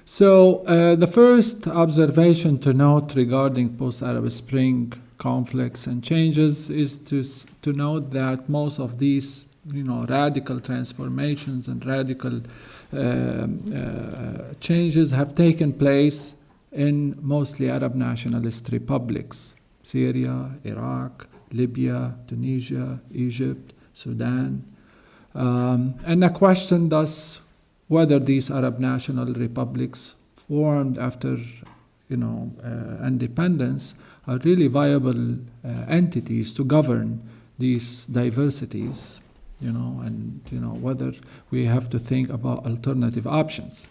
So the first observation to note regarding post-Arab Spring conflicts and changes is to note that most of these radical transformations and radical changes have taken place in mostly Arab nationalist republics: Syria, Iraq, Libya, Tunisia, Egypt, Sudan. And the question thus whether these Arab national republics formed after independence are really viable entities to govern these diversities, and whether we have to think about alternative options.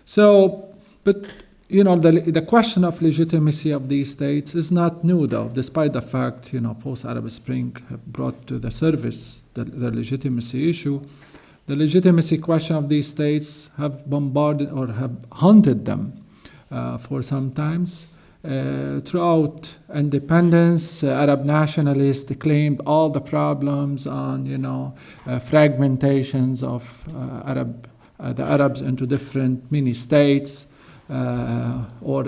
So, but the question of legitimacy of these states is not new, though, despite the fact post-Arab Spring have brought to the surface the legitimacy issue. The legitimacy question of these states have bombarded or have haunted them for some times. Throughout independence, Arab nationalists claimed all the problems on, fragmentations of the Arabs into different mini states, or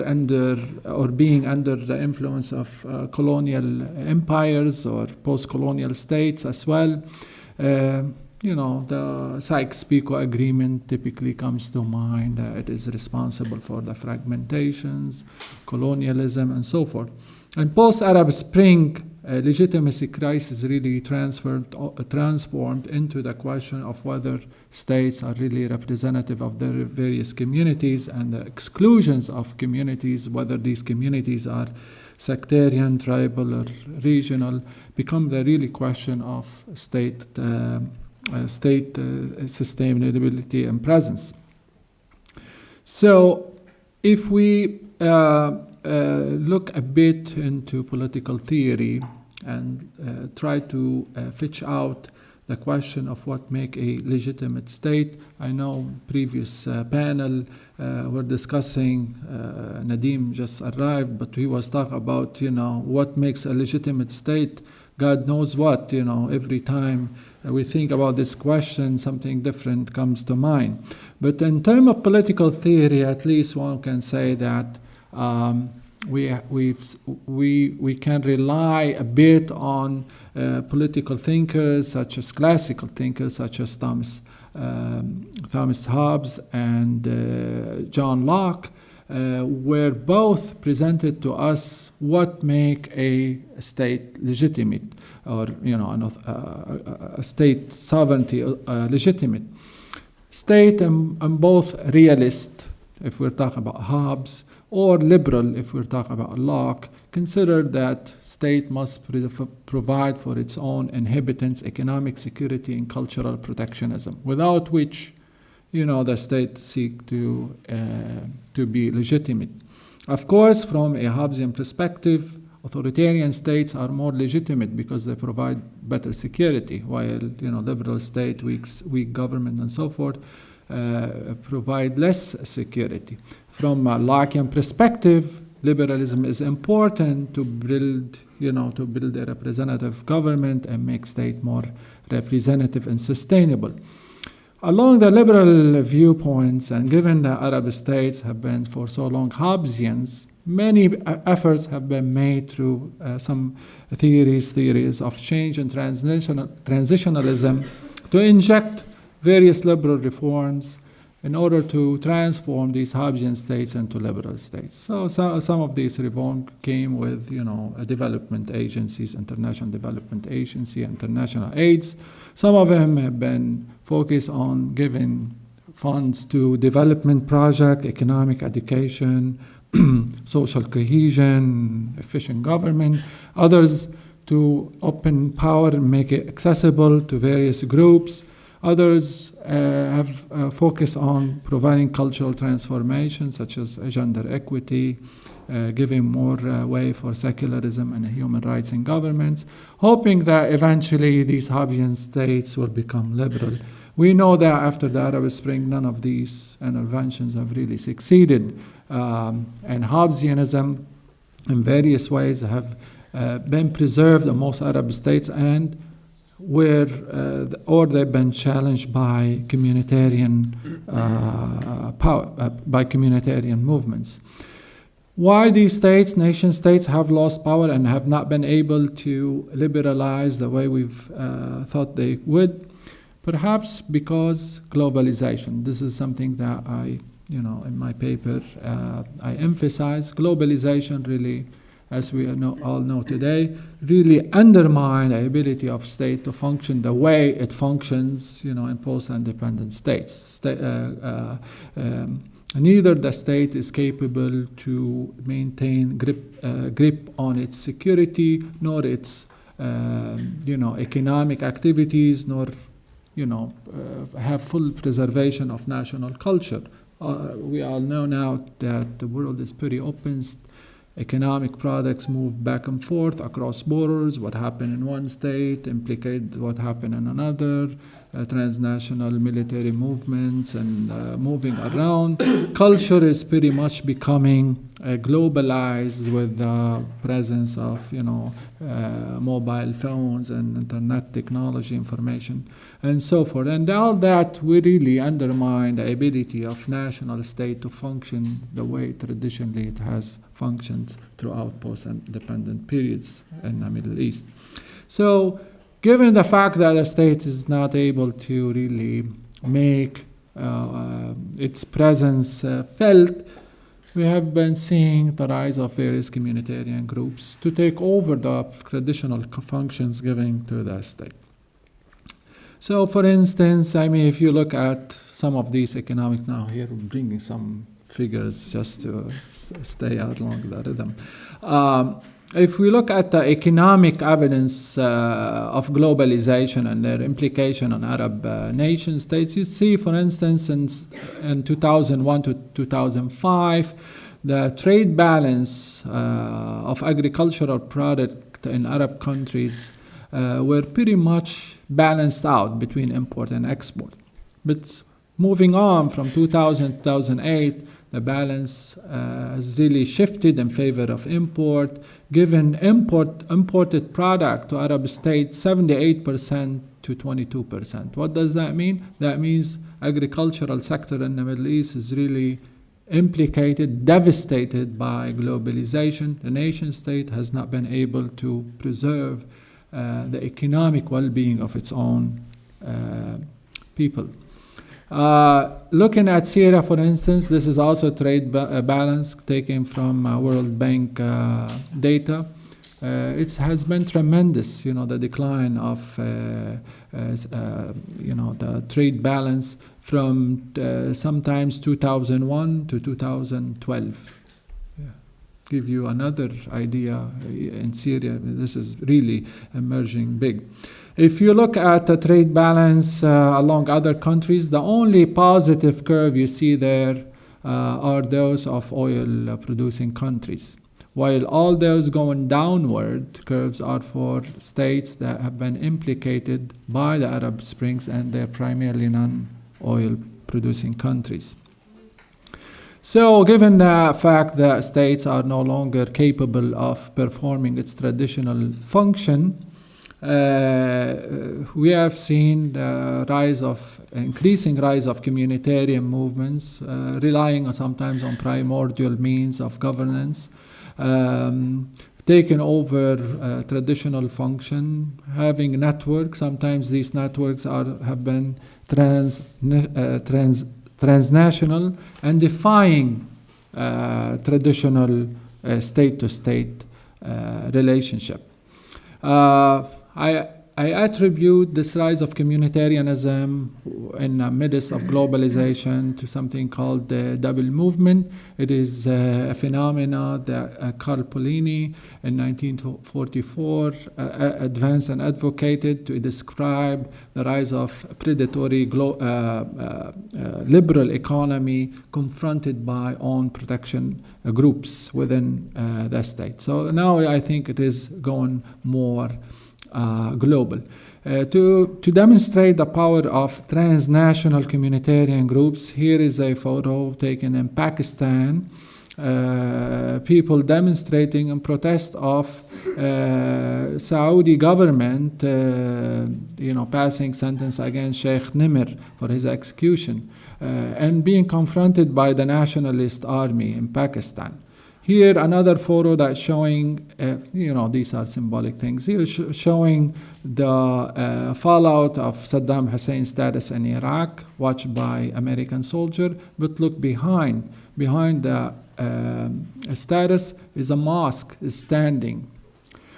being under the influence of colonial empires or post-colonial states as well. The Sykes-Picot Agreement typically comes to mind. It is responsible for the fragmentations, colonialism, and so forth. And post-Arab Spring, legitimacy crisis really transformed into the question of whether states are really representative of their various communities, and the exclusions of communities, whether these communities are sectarian, tribal, or regional, become the really question of state sustainability and presence. So if we look a bit into political theory and try to fetch out the question of what make a legitimate state. I know previous panel were discussing, Nadim just arrived, but he was talking about, what makes a legitimate state. God knows what, every time we think about this question, something different comes to mind. But in terms of political theory, at least one can say that we can rely a bit on political thinkers, such as classical thinkers, such as Thomas Hobbes and John Locke, were both presented to us what make a state legitimate, or a state sovereignty legitimate. State and both realist, if we're talking about Hobbes, or liberal, if we're talking about Locke, consider that state must provide for its own inhabitants economic security and cultural protectionism, without which, the state seek to be legitimate. Of course, from a Hobbesian perspective, authoritarian states are more legitimate because they provide better security, while liberal state, weak government, and so forth provide less security. From a Lockean perspective, liberalism is important to build a representative government and make state more representative and sustainable. Along the liberal viewpoints, and given that Arab states have been for so long Hobbesians, many efforts have been made through some theories of change and transitionalism to inject various liberal reforms in order to transform these Hobbesian states into liberal states. So some of these reforms came with, development agencies, international development agency, international aids. Some of them have been focused on giving funds to development projects, economic education, social cohesion, efficient government. Others to open power and make it accessible to various groups. Others have focused on providing cultural transformation, such as gender equity, giving more way for secularism and human rights in governments, hoping that eventually these Hobbesian states will become liberal. We know that after the Arab Spring, none of these interventions have really succeeded. And Hobbesianism, in various ways, have been preserved in most Arab states, and or they've been challenged by communitarian by communitarian movements. Why these states, nation states, have lost power and have not been able to liberalize the way we've thought they would? Perhaps because globalization. This is something that I, in my paper, I emphasize. Globalization really, as we all know today, really undermine the ability of state to function the way it functions, in post-independent states. Neither the state is capable to maintain grip on its security, nor its, economic activities, nor, have full preservation of national culture. We all know now that the world is pretty open. Economic products move back and forth across borders. What happened in one state implicates what happened in another. Transnational military movements and moving around. Culture is pretty much becoming globalized with the presence of mobile phones and internet technology, information, and so forth. And all that will really undermine the ability of national state to function the way traditionally it has functioned throughout post-independent periods in the Middle East. So, given the fact that the state is not able to really make its presence felt, we have been seeing the rise of various communitarian groups to take over the traditional functions given to the state. So, for instance, if you look at some of these economic, now here we're bringing some figures just to stay along the rhythm. If we look at the economic evidence of globalization and their implication on Arab nation states, you see, for instance, in 2001 to 2005, the trade balance of agricultural product in Arab countries were pretty much balanced out between import and export. But moving on from 2000 to 2008, the balance has really shifted in favor of import, given imported product to Arab states 78% to 22%. What does that mean? That means agricultural sector in the Middle East is really implicated, devastated by globalization. The nation state has not been able to preserve the economic well-being of its own people. Looking at Syria, for instance, this is also trade balance taken from World Bank data. It has been tremendous, the decline of the trade balance from sometimes 2001 to 2012. Give you another idea in Syria, this is really emerging big. If you look at the trade balance along other countries, the only positive curve you see there are those of oil-producing countries, while all those going downward curves are for states that have been implicated by the Arab Springs, and they're primarily non-oil-producing countries. So, given the fact that states are no longer capable of performing its traditional function, we have seen the increasing rise of communitarian movements, relying sometimes on primordial means of governance, taking over traditional function, having networks. Sometimes these networks have been transnational and defying traditional state-to-state relationship. I attribute this rise of communitarianism in the midst of globalization to something called the double movement. It is a phenomena that Carl Polanyi in 1944 advanced and advocated to describe the rise of predatory liberal economy confronted by own protection groups within the state. So now I think it is going more global. To demonstrate the power of transnational communitarian groups, here is a photo taken in Pakistan. People demonstrating in protest of Saudi government, passing sentence against Sheikh Nimr for his execution, and being confronted by the nationalist army in Pakistan. Here, another photo that's showing, these are symbolic things. Here, showing the fallout of Saddam Hussein's status in Iraq, watched by American soldier. But look behind the status is a mosque is standing.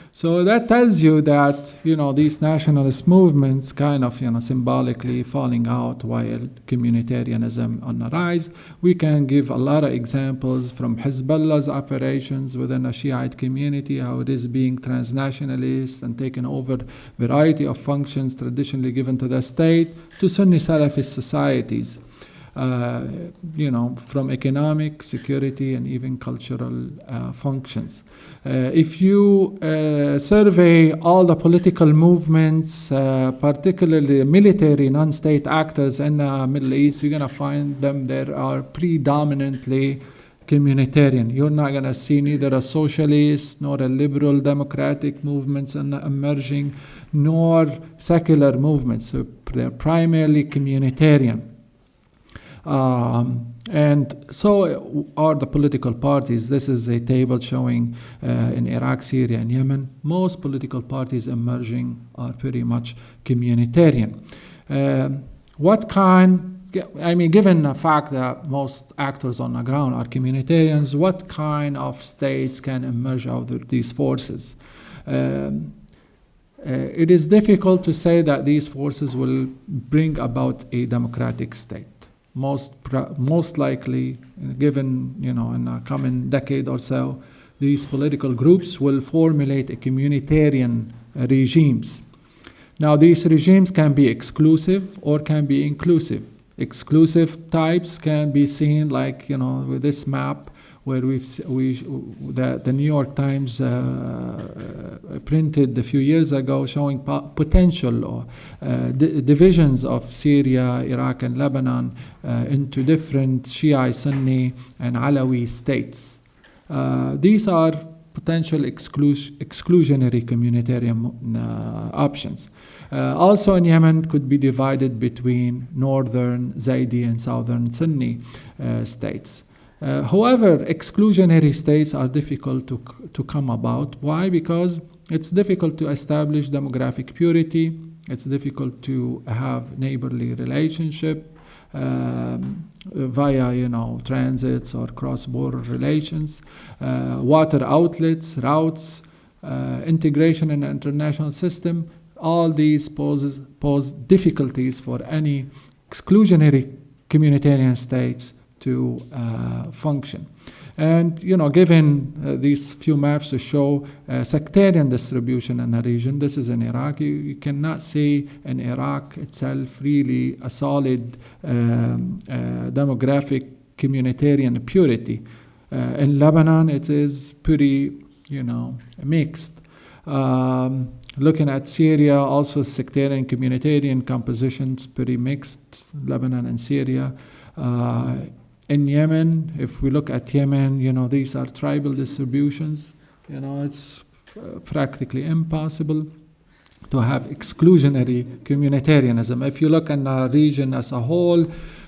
So that tells you that, these nationalist movements kind of, symbolically falling out while communitarianism on the rise. We can give a lot of examples from Hezbollah's operations within a Shiite community, how it is being transnationalist and taking over variety of functions traditionally given to the state, to Sunni Salafist societies. From economic, security, and even cultural functions. If you survey all the political movements, particularly military non-state actors in the Middle East, you're going to find them there are predominantly communitarian. You're not going to see neither a socialist nor a liberal democratic movements emerging, nor secular movements. So they're primarily communitarian. And so are the political parties. This is a table showing in Iraq, Syria, and Yemen, most political parties emerging are pretty much communitarian. Given the fact that most actors on the ground are communitarians, what kind of states can emerge out of these forces? It is difficult to say that these forces will bring about a democratic state. Most likely, given in a coming decade or so, these political groups will formulate a communitarian regimes. Now, these regimes can be exclusive or can be inclusive. Exclusive types can be seen like with this map where the New York Times printed a few years ago, showing potential divisions of Syria, Iraq, and Lebanon into different Shia, Sunni, and Alawi states. These are potential exclusionary communitarian options. Also in Yemen could be divided between northern Zaidi and southern Sunni states. However, exclusionary states are difficult to come about. Why? Because it's difficult to establish demographic purity. It's difficult to have neighborly relationship via transits or cross-border relations, water outlets, routes, integration in the international system. All these pose difficulties for any exclusionary communitarian states to function. And given these few maps to show sectarian distribution in the region, this is in Iraq, you cannot see in Iraq itself really a solid demographic communitarian purity. In Lebanon, it is pretty mixed. Looking at Syria, also sectarian communitarian compositions pretty mixed, Lebanon and Syria. In Yemen, if we look at Yemen, these are tribal distributions. It's practically impossible to have exclusionary communitarianism. If you look at the region as a whole,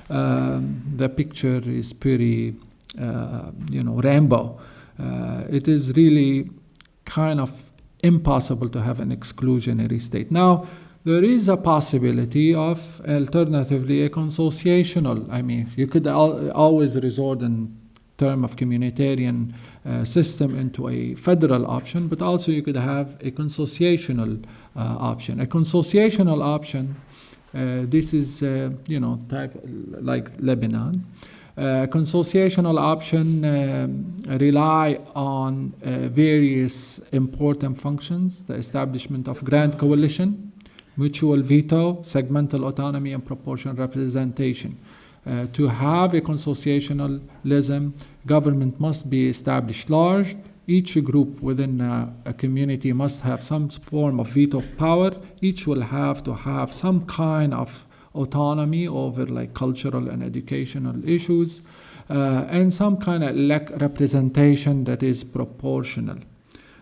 the picture is pretty, rainbow. It is really kind of impossible to have an exclusionary state. Now, there is a possibility of, alternatively, a consociational. You could always resort in term of communitarian system into a federal option, but also you could have a consociational option. A consociational option, this is, type like Lebanon. Consociational option rely on various important functions: the establishment of grand coalition, mutual veto, segmental autonomy, and proportional representation. To have a consociationalism, government must be established large. Each group within a community must have some form of veto power. Each will have to have some kind of autonomy over cultural and educational issues, and some kind of representation that is proportional.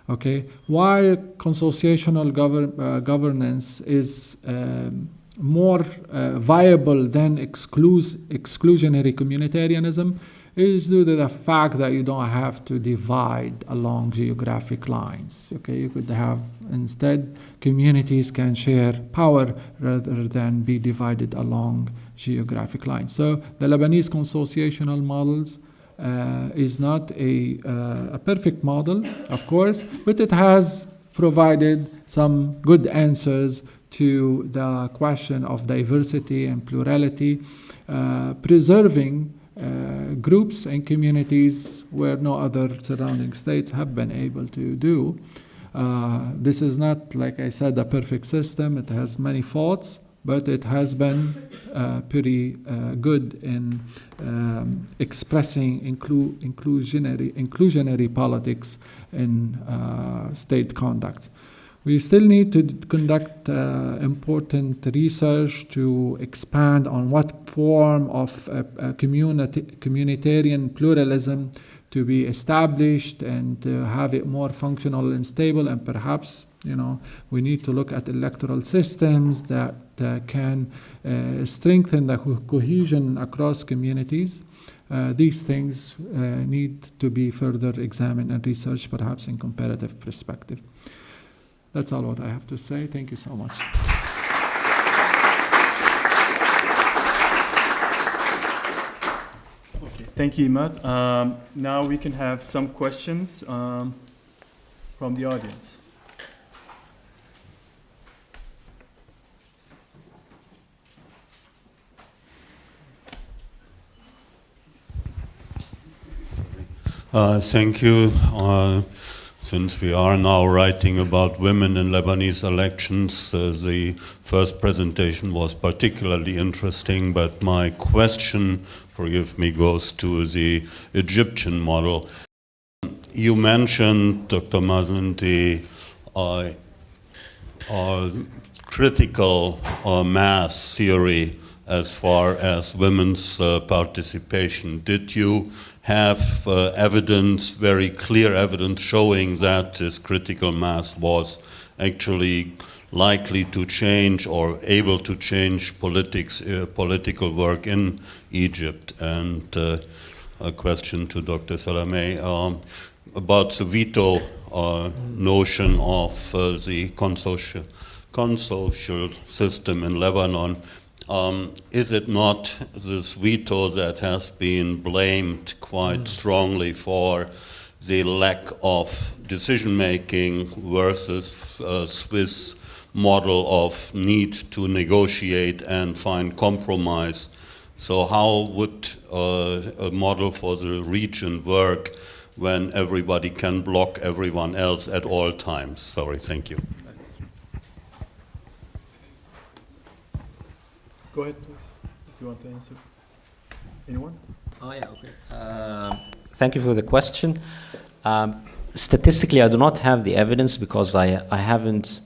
Okay, why consociational governance is more viable than exclusionary communitarianism is due to the fact that you don't have to divide along geographic lines. Okay, you could have instead communities can share power rather than be divided along geographic lines. So the Lebanese consociational models is not a perfect model, of course, but it has provided some good answers to the question of diversity and plurality, preserving groups and communities where no other surrounding states have been able to do. This is not, like I said, a perfect system. It has many faults, but it has been pretty good in expressing inclusionary politics in state conduct. We still need to conduct important research to expand on what form of communitarian pluralism to be established and have it more functional and stable. And perhaps, we need to look at electoral systems that can strengthen the cohesion across communities. These things need to be further examined and researched, perhaps in comparative perspective. That's all what I have to say. Thank you so much. Okay, thank you, Imad. Now we can have some questions from the audience. Thank you. Since we are now writing about women in Lebanese elections, the first presentation was particularly interesting, but my question, forgive me, goes to the Egyptian model. You mentioned, Dr. Mazen, the critical mass theory as far as women's participation. Did you have evidence, very clear evidence, showing that this critical mass was actually likely to change or able to change political work in Egypt? And a question to Dr. Salameh about the veto notion of the consocial system in Lebanon. Is it not this veto that has been blamed quite strongly for the lack of decision-making versus a Swiss model of need to negotiate and find compromise? So how would a model for the region work when everybody can block everyone else at all times? Sorry, thank you. Go ahead, please, if you want to answer. Anyone? Oh, yeah, okay. Thank you for the question. Statistically, I do not have the evidence because I haven't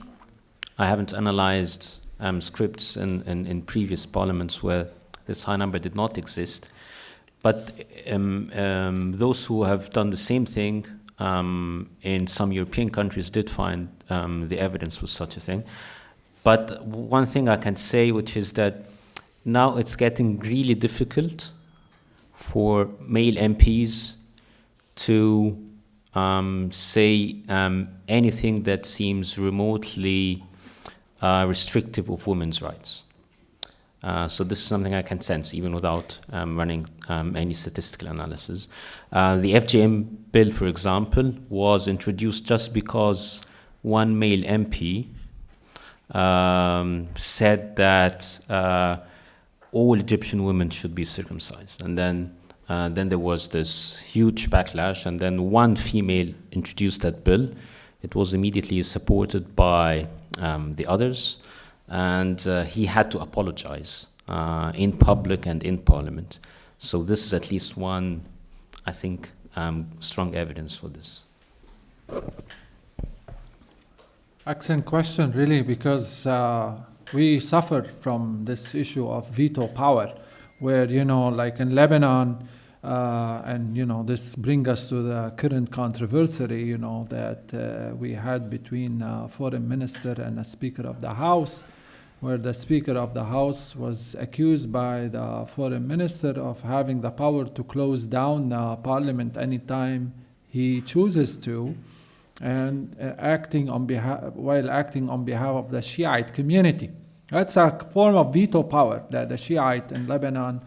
analyzed scripts in previous parliaments where this high number did not exist. But those who have done the same thing in some European countries did find the evidence for such a thing. But one thing I can say, which is that now it's getting really difficult for male MPs to say anything that seems remotely restrictive of women's rights. So this is something I can sense even without running any statistical analysis. The FGM bill, for example, was introduced just because one male MP said that all Egyptian women should be circumcised. And then there was this huge backlash, and then one female introduced that bill. It was immediately supported by the others, and he had to apologize in public and in parliament. So this is at least one, I think, strong evidence for this. Excellent question, really, because we suffer from this issue of veto power, where, like in Lebanon, and, this brings us to the current controversy, that we had between a foreign minister and a speaker of the House, where the speaker of the House was accused by the foreign minister of having the power to close down the parliament anytime he chooses to, and acting on behalf of the Shiite community. That's a form of veto power that the Shiite in Lebanon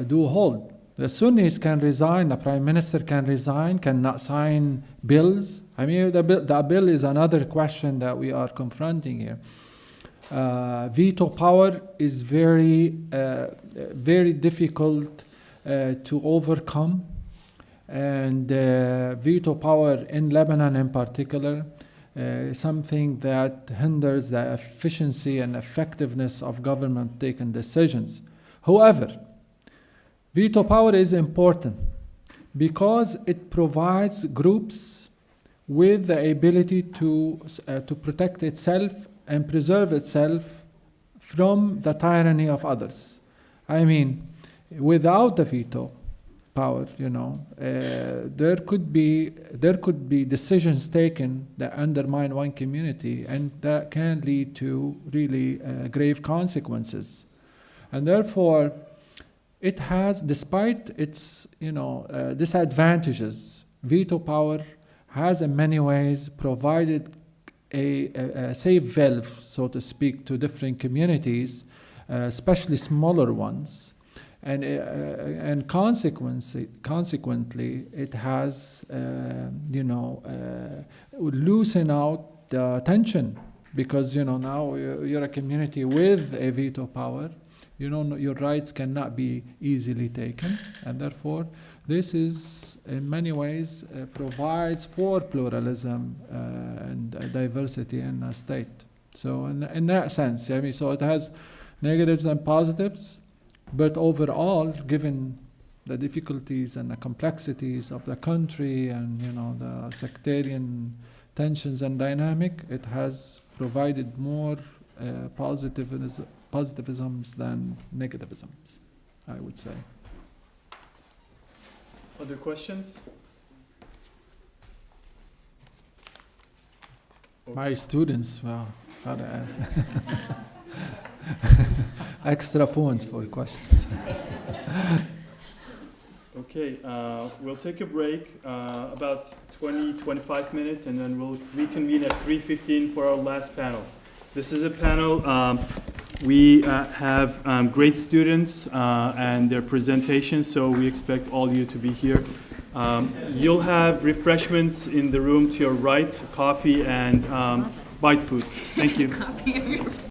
do hold. The Sunnis can resign, the prime minister can resign, cannot sign bills. I mean, the bill is another question that we are confronting here. Veto power is very difficult to overcome. And veto power in Lebanon in particular is something that hinders the efficiency and effectiveness of government taking decisions. However, veto power is important because it provides groups with the ability to protect itself and preserve itself from the tyranny of others. I mean, without the veto power, there could be decisions taken that undermine one community, and that can lead to really grave consequences. And therefore, it has, despite its disadvantages, veto power has in many ways provided a safe valve, so to speak, to different communities, especially smaller ones. And consequently, it has, loosened out the tension, because, now you're a community with a veto power. Your rights cannot be easily taken, and therefore, this is, in many ways, provides for pluralism and diversity in a state. So in that sense, so it has negatives and positives, but overall, given the difficulties and the complexities of the country and, the sectarian tensions and dynamic, it has provided more positivisms than negativisms, I would say. Other questions? My students, well, how to ask. Extra points for questions. Okay, we'll take a break, about 20-25 minutes, and then we'll reconvene at 3:15 for our last panel. This is a panel, we have great students and their presentations, so we expect all you to be here. You'll have refreshments in the room to your right, coffee and bite food. Thank you.